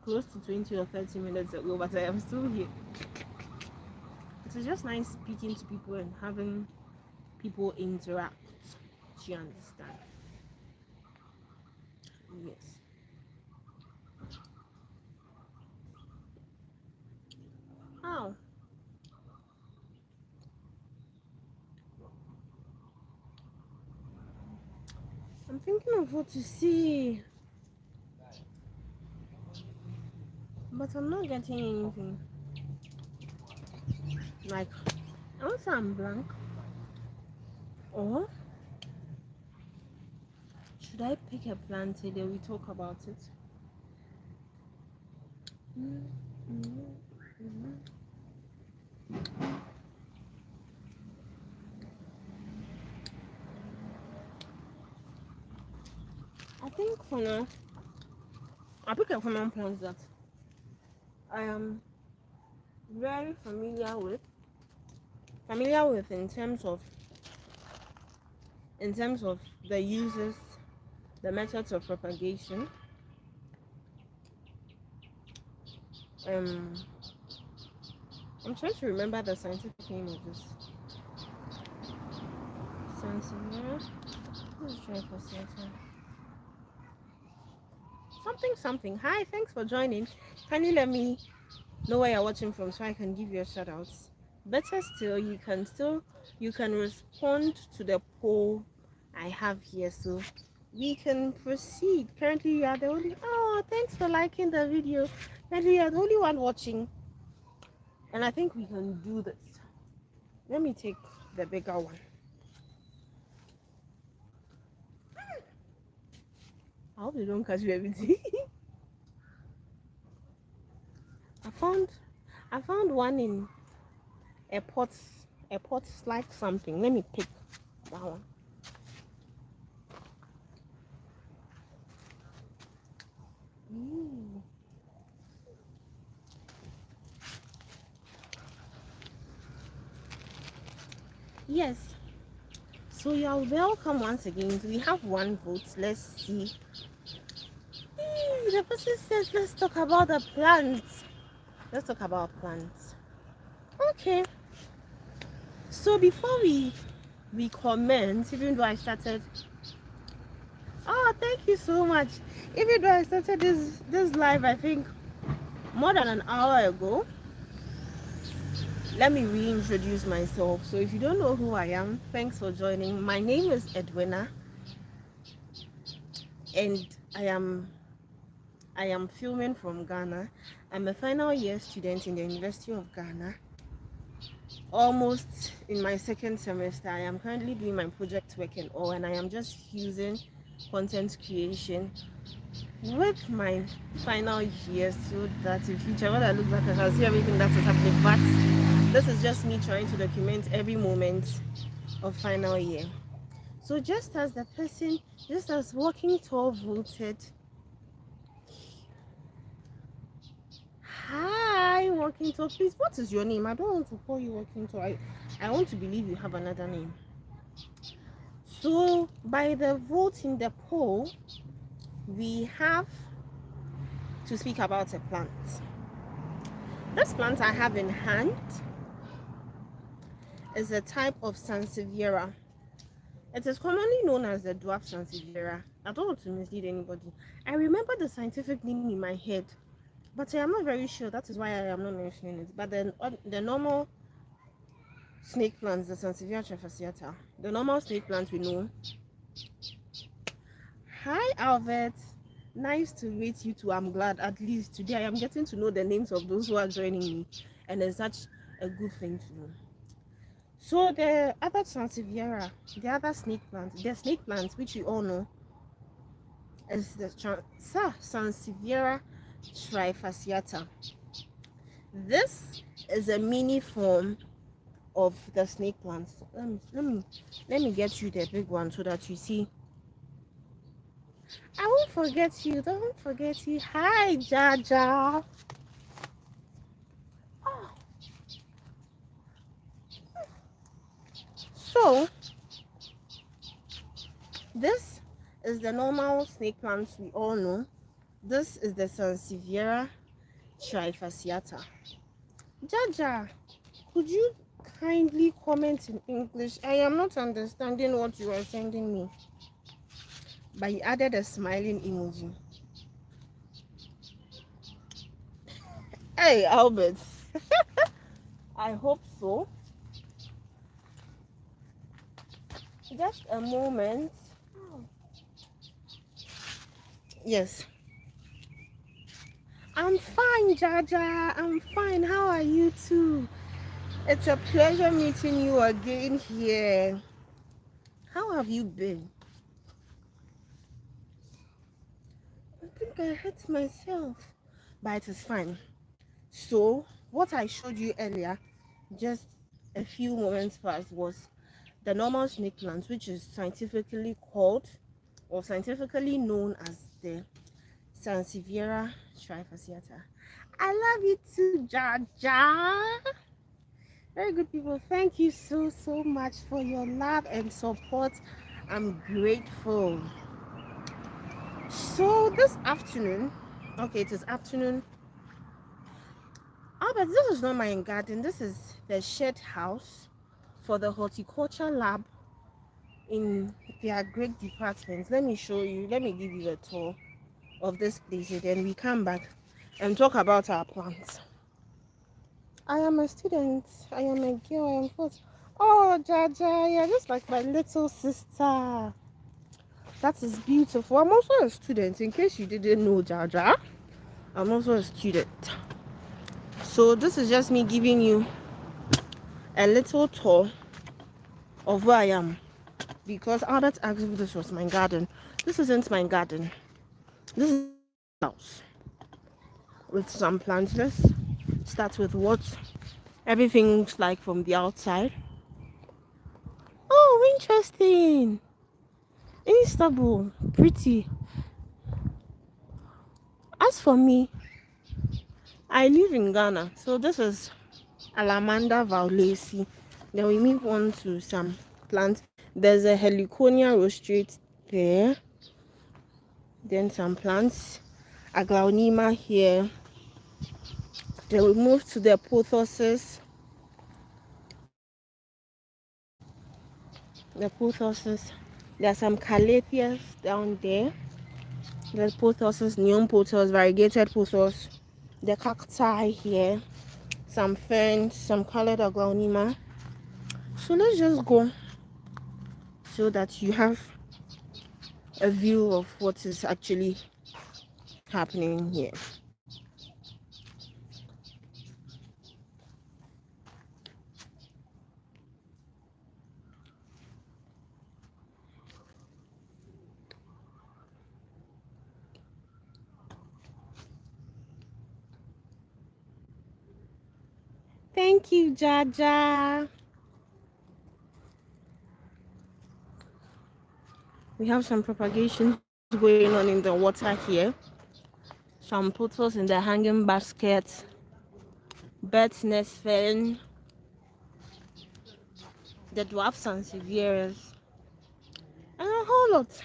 close to 20 or 30 minutes ago, but I am still here. It's just nice speaking to people and having people interact. Do you understand? Yes. Oh, I'm thinking of what to see, but I'm not getting anything. Like, also I'm blank. Or should I pick a plant today? We talk about it. I think for now, I'll pick a common plant that I am very familiar with in terms of the uses, the methods of propagation. Um, I'm trying to remember the scientific name of this. Sansevieria. Let's try for certain. Something. Hi, thanks for joining. Can you let me know where you're watching from so I can give you a shout out? Better still, you can respond to the poll I have here, so we can proceed. Currently you are the only, oh, thanks for liking the video. Currently you are the only one watching, and I think we can do this. Let me take the bigger one. I hope they don't catch you everything. I found one in a pot like something. Let me pick that one. Yes, so you're welcome once again. We have one vote. Let's see. The person says let's talk about the plants. Let's talk about plants. Okay, so before we comment, even though I started, oh, thank you so much. Even though I started this live, I think more than an hour ago, let me reintroduce myself. So if you don't know who I am, thanks for joining. My name is Edwina, and I am filming from Ghana. I'm a final year student in the University of Ghana, almost in my second semester. I am currently doing my project work and all, and I am just using content creation with my final year so that in future when I look back I can see everything that is happening. But this is just me trying to document every moment of final year. So just as Walking Tall voted, hi Walking Tall, please, what is your name? I don't want to call you Walking Tall. I want to believe you have another name. So by the vote in the poll, we have to speak about a plant. This plant I have in hand is a type of Sansevieria. It is commonly known as the dwarf Sansevieria. I don't want to mislead anybody. I remember the scientific name in my head, but I am not very sure. That is why I am not mentioning it. But then the normal snake plants, the Sansevieria trifasciata. The normal snake plant we know. Hi, Albert. Nice to meet you too. I'm glad at least today I am getting to know the names of those who are joining me, and it's such a good thing to know. So the other Sansevieria, the other snake plant, the snake plant which you all know is the Sansevieria trifasciata. This is a mini form of the snake plants. Let me get you the big one so that you see. I won't forget you. Don't forget you. Hi, Jaja. Oh, so this is the normal snake plants we all know. This is the Sansevieria trifasciata. Jaja, could you kindly comment in English? I am not understanding what you are sending me. But you added a smiling emoji. Hey, Albert. I hope so. Just a moment. Yes. I'm fine, Jaja. I'm fine. How are you too? It's a pleasure meeting you again here. How have you been? I think I hurt myself. But it is fine. So, what I showed you earlier, just a few moments past, was the normal snake plant, which is scientifically called or scientifically known as the Sansevieria trifasciata. I love you too, Jaja. Very good people. Thank you so much for your love and support. I'm grateful. So this afternoon, okay, it is afternoon. Oh, but this is not my garden. This is the shed house for the horticulture lab in their great department. Let me show you. Let me give you a tour of this place, and then we come back and talk about our plants. I am a student. I am a girl. I am first. Oh, Jaja, you're just like my little sister. That is beautiful. I'm also a student. In case you didn't know, Jaja, I'm also a student. So this is just me giving you a little tour of where I am, because Albert asked if this was my garden. This isn't my garden. This is a house with some plants. Let's start with what everything looks like from the outside. Oh, interesting. Istanbul, pretty. As for me, I live in Ghana, so this is Alamanda violacea. Then we move on to some plants. There's a Heliconia rostrate there. Then some plants, Aglaonema here. Then we move to the pothoses. The pothoses. There are some Calatheas down there. The pothoses, neon pothos, variegated pothos. The cacti here. Some ferns, some colored Aglaonema. So let's just go so that you have a view of what is actually happening here. Thank you, Jaja. We have some propagation going on in the water here. Some pothos in the hanging basket. Bird's nest fern. The dwarf sansevierias. And a whole lot.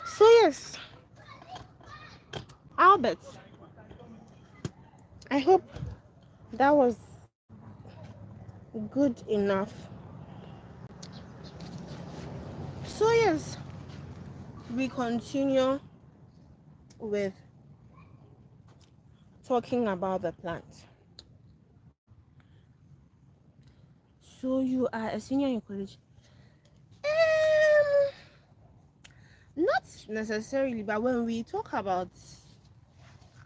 So yes, Albert, I hope that was good enough. So yes, we continue with talking about the plant. So you are a senior in college? Not necessarily, but when we talk about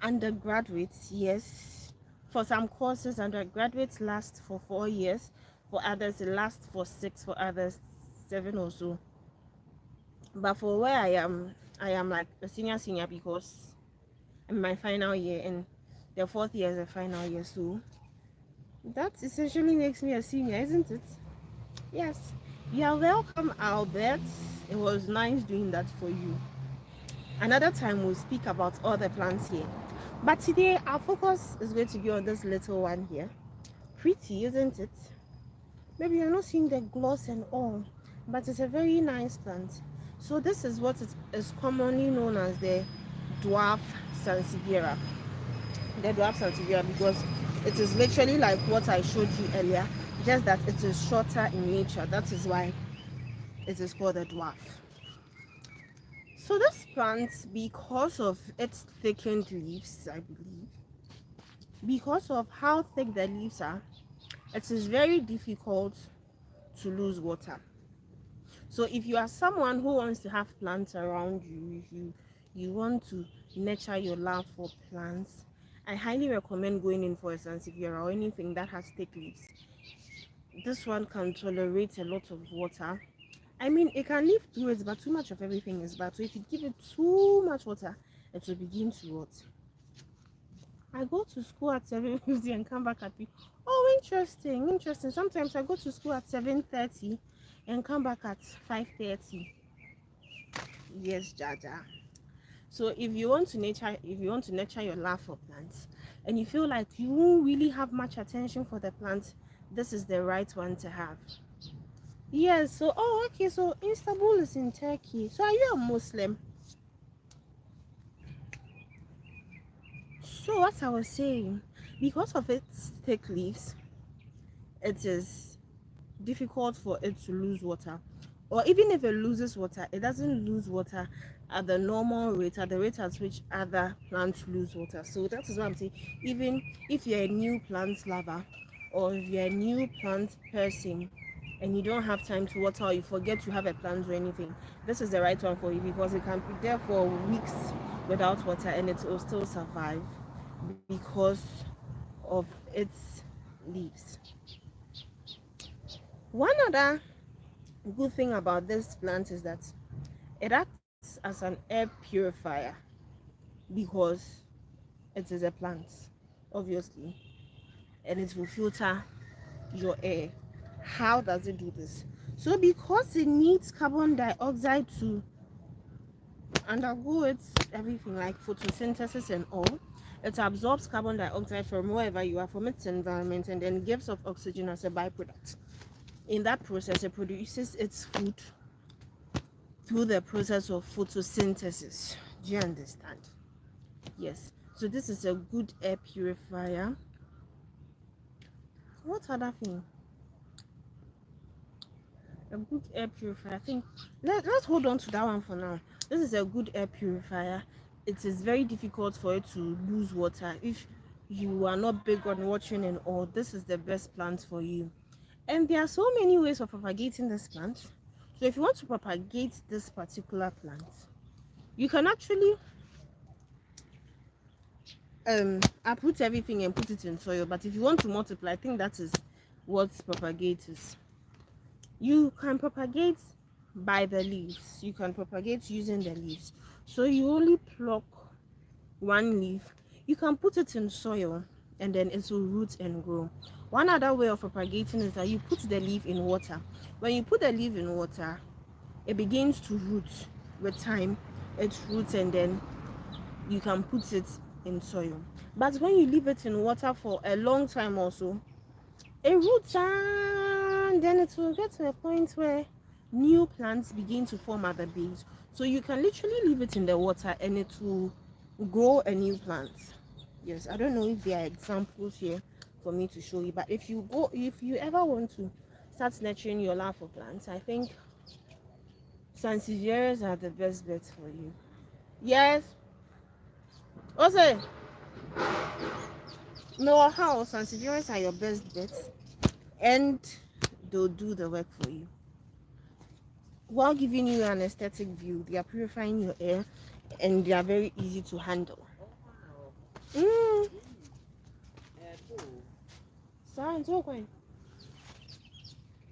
undergraduates, yes. For some courses, undergraduates last for 4 years. For others, it lasts for 6. For others, 7 or so. But for where I am like a senior because I'm in my final year, and the 4th year is a final year. So that essentially makes me a senior, isn't it? Yes. You are welcome, Albert. It was nice doing that for you. Another time we'll speak about all the plants here. But today our focus is going to be on this little one here. Pretty, isn't it? Maybe you're not seeing the gloss and all, but it's a very nice plant. So this is what is commonly known as the dwarf sansevieria. The dwarf sansevieria, because it is literally like what I showed you earlier, just that it is shorter in nature. That is why it is called a dwarf. So this plant, because of its thickened leaves, I believe, because of how thick the leaves are, it is very difficult to lose water. So if you are someone who wants to have plants around you, if you want to nurture your love for plants, I highly recommend going in for a sansevieria or anything that has thick leaves. This one can tolerate a lot of water. I mean, it can live through it, but too much of everything is bad. So if you give it too much water, it will begin to rot. I go to school at 7:50 and come back at 3. Oh, interesting. Sometimes I go to school at 7:30 and come back at 5:30. Yes, Jaja. So if you want to nurture your love for plants, and you feel like you won't really have much attention for the plants, this is the right one to have. Yes. So okay. So Istanbul is in Turkey. So are you a Muslim? So what I was saying, because of its thick leaves, it is difficult for it to lose water. Or even if it loses water, it doesn't lose water at the normal rate, at the rate at which other plants lose water. So that is what I'm saying. Even if you're a new plant lover, or if you're a new plant person and you don't have time to water, or you forget you have a plant or anything, this is the right one for you, because it can be there for weeks without water and it will still survive because of its leaves. One other good thing about this plant is that it acts as an air purifier, because it is a plant, obviously, and it will filter your air. How does it do this? So because it needs carbon dioxide to undergo its everything like photosynthesis and all, it absorbs carbon dioxide from wherever you are, from its environment, and then gives off oxygen as a byproduct. In that process, it produces its food through the process of photosynthesis. Do you understand? Yes. So this is a good air purifier. What other thing? A good air purifier. I think let's hold on to that one for now. This is a good air purifier. It is very difficult for it to lose water. If you are not big on watering and all, this is the best plant for you. And there are so many ways of propagating this plant. So if you want to propagate this particular plant, you can actually uproot everything and put it in soil. But if you want to multiply, I think that is what propagate is. You can propagate by the leaves. You can propagate using the leaves. So you only pluck one leaf. You can put it in soil and then it will root and grow. One other way of propagating is that you put the leaf in water. When you put the leaf in water, it begins to root. With time, it roots, and then you can put it in soil. But when you leave it in water for a long time also, it roots, and then it will get to a point where new plants begin to form at the base. So you can literally leave it in the water and it will grow a new plant. Yes, I don't know if there are examples here for me to show you, but if you ever want to start nurturing your love for plants, I think sansevierias are the best bet for you. Yes. Also, no, how sansevierias are your best bet, and they'll do the work for you. While giving you an aesthetic view, they are purifying your air and they are very easy to handle. Mm. Sorry, it's okay.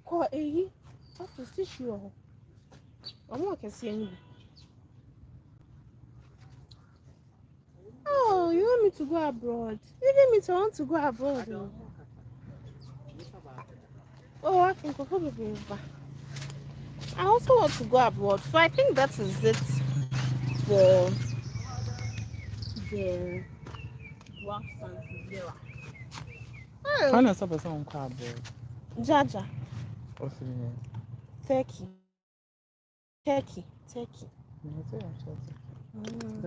Call A. Office tissue. I'm not can see any. Oh, you want me to go abroad? You want me to want to go abroad? Oh, I think I also want to go abroad. So I think that is it for the wax and zero. When is a person called Jaja, What's the name? Turkey. Turkey.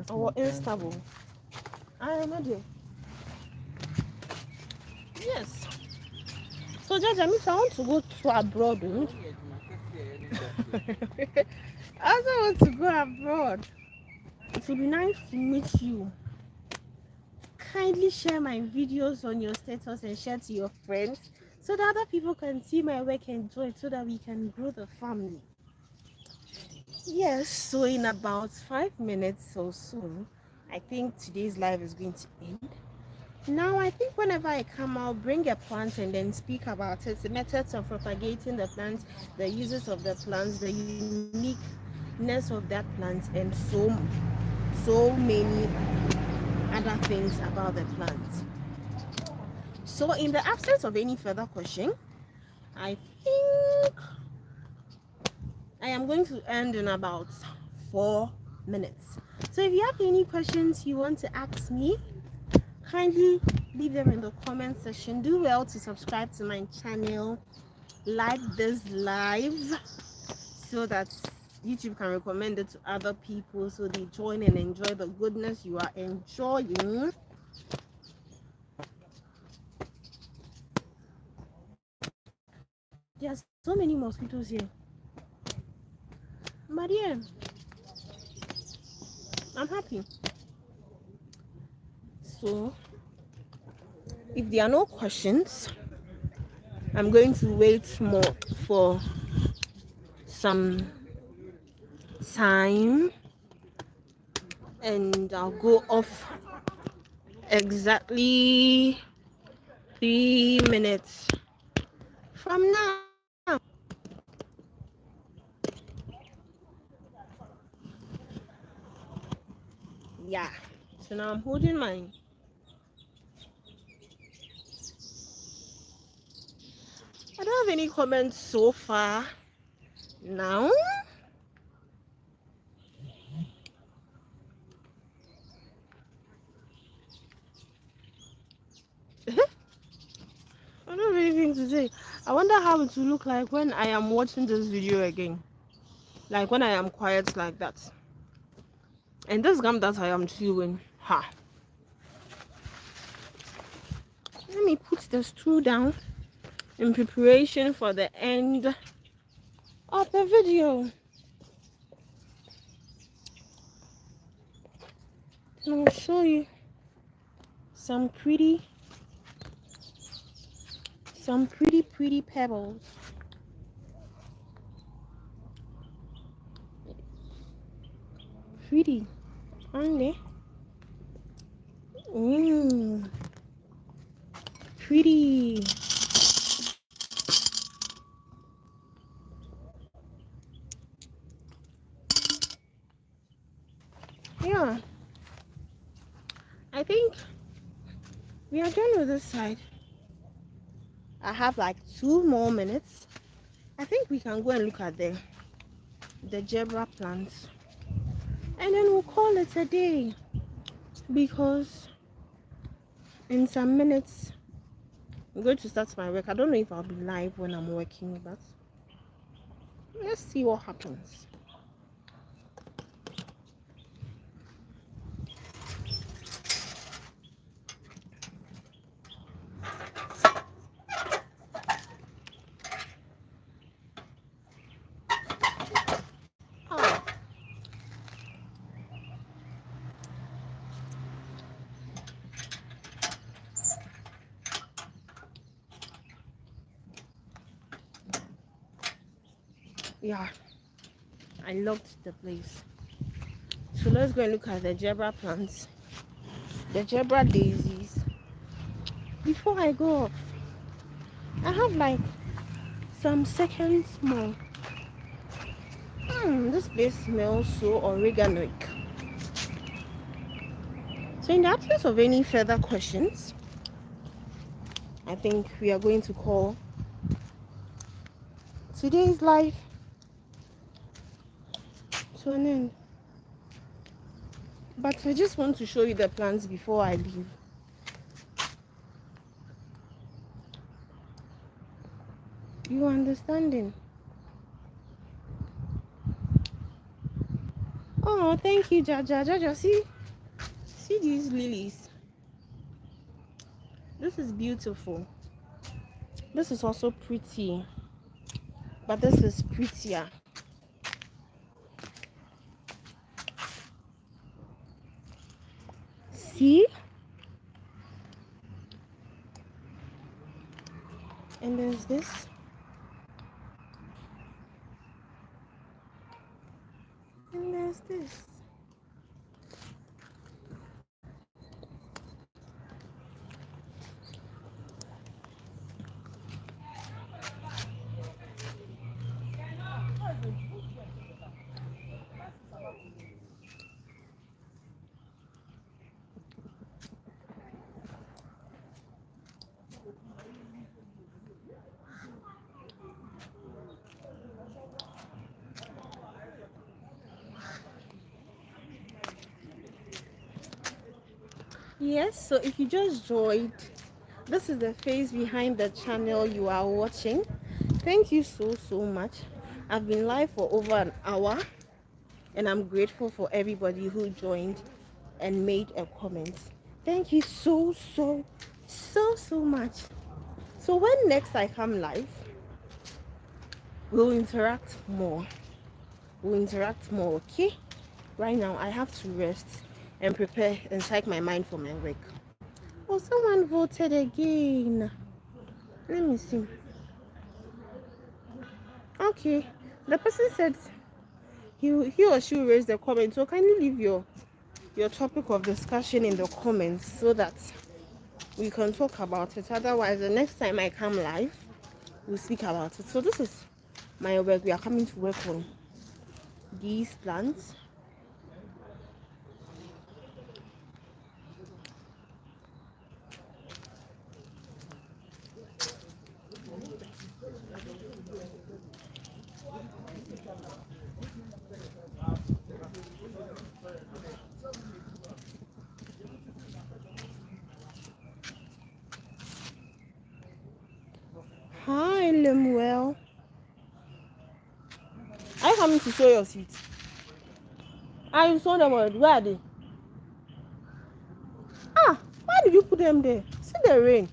Or Istanbul. I remember. Yes. So Jaja, I want to go to abroad. I also want to go abroad. It would be nice to meet you. Kindly share my videos on your status and share to your friends so that other people can see my work and enjoy it so that we can grow the family. Yes, so in about 5 minutes or so, I think today's live is going to end. Now, I think whenever I come, I'll bring a plant and then speak about it, the methods of propagating the plant, the uses of the plants, the uniqueness of that plant, and so many other things about the plant. So, in the absence of any further question, I think I am going to end in about 4 minutes. So, if you have any questions you want to ask me, kindly leave them in the comment section. Do well to subscribe to my channel, like this live so that YouTube can recommend it to other people so they join and enjoy the goodness you are enjoying. There are so many mosquitoes here. But yeah, I'm happy. So, if there are no questions, I'm going to wait more for some time and I'll go off exactly 3 minutes from now. Yeah, so now I'm holding mine. I don't have any comments so far now. I don't have anything to say. I wonder how it will look like when I am watching this video again. Like when I am quiet like that. And this gum that I am chewing. Ha. Let me put the stool down in preparation for the end of the video. And I'll show you some pretty pebbles. Pretty, aren't they? Pretty. Yeah, I think we are done with this side. I have like 2 more minutes. I think we can go and look at the zebra plants and then we'll call it a day because in some minutes I'm going to start my work. I don't know if I'll be live when I'm working, but let's see what happens. Oh. Yeah, I loved the place. So let's go and look at the zebra plants, the zebra daisies. Before I go off, I have like some seconds more. This place smells so oreganoic. So in the absence of any further questions, I think we are going to call today's live to an end. But I just want to show you the plants before I leave. You understanding? Oh, thank you, Jaja. Jaja, see these lilies. This is beautiful. This is also pretty, but this is prettier. See? And there's this. And there's this. Yes, so if you just joined, this is the face behind the channel you are watching. Thank you so much. I've been live for over an hour, and I'm grateful for everybody who joined and made a comment. Thank you so much. So when next I come live, we'll interact more. Okay? Right now I have to rest and prepare and psych my mind for my work. Oh, someone voted again. Let me see. Okay, the person said he or she will raise the comment. So can you leave your topic of discussion in the comments so that we can talk about it? Otherwise, the next time I come live, we'll speak about it. So this is my work. We are coming to work on these plants. Hi, Lemuel. Are you coming to show your seat? I saw them already. Where are they? Ah, why did you put them there? See the rain.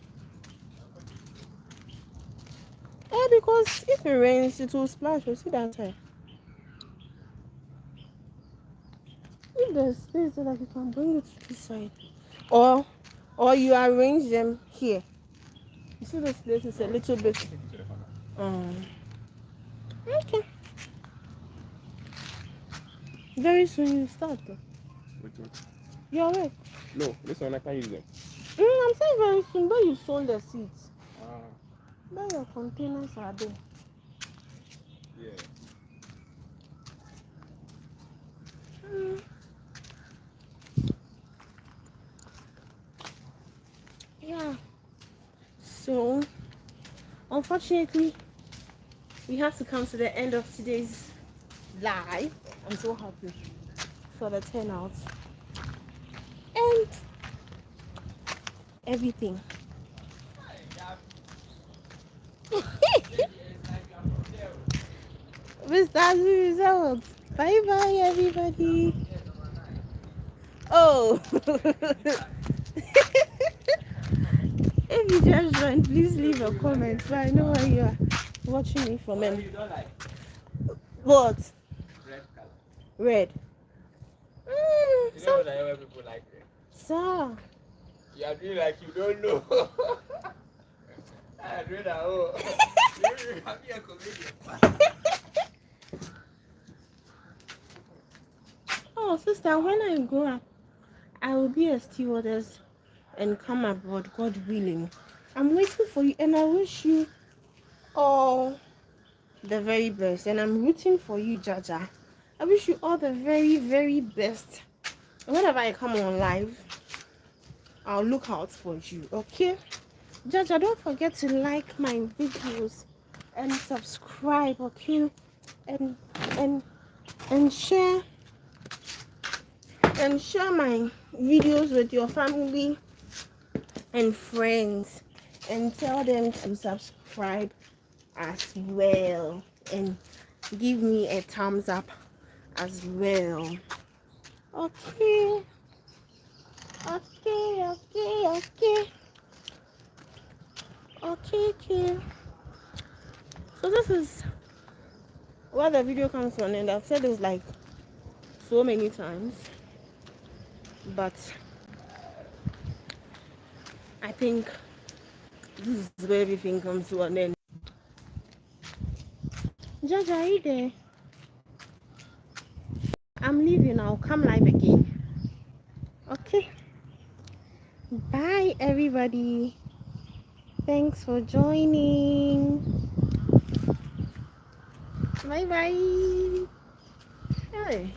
Because if it rains, it will splash. You see that side. If there's space so that you can bring it to this side, or you arrange them here. You see this place is a little bit. Okay. Very soon you start. Which one? You're right. No, this one I can't use them. I'm saying very soon, but you sold the seats. Ah, But your containers are there. yeah. Yeah. So, unfortunately, we have to come to the end of today's live. I'm so happy for the turnout and everything. Mr. Result. Bye bye, everybody. Oh. If you just joined, please leave a comment so I know where you are watching me from. What? Red color. Red. You know that why people like red. Sir. You are doing like you don't know. I do that. Oh. You can be a comedian. Oh, sister, when I grow up, I will be a stewardess and come abroad, God willing. I'm waiting for you, and I wish you all the very best. And I'm rooting for you, Jaja. I wish you all the very, very best. And whenever I come on live, I'll look out for you, okay? Jaja, don't forget to like my videos and subscribe, okay? And and and share my videos with your family and friends, and tell them to subscribe as well, and give me a thumbs up as well. Okay, okay, okay, okay, okay. So this is where the video comes to an end. I've said this like so many times, but I think this is where everything comes to an end. Jaja, are you there? I'm leaving. I'll come live again. Okay. Bye, everybody. Thanks for joining. Bye bye. Hey.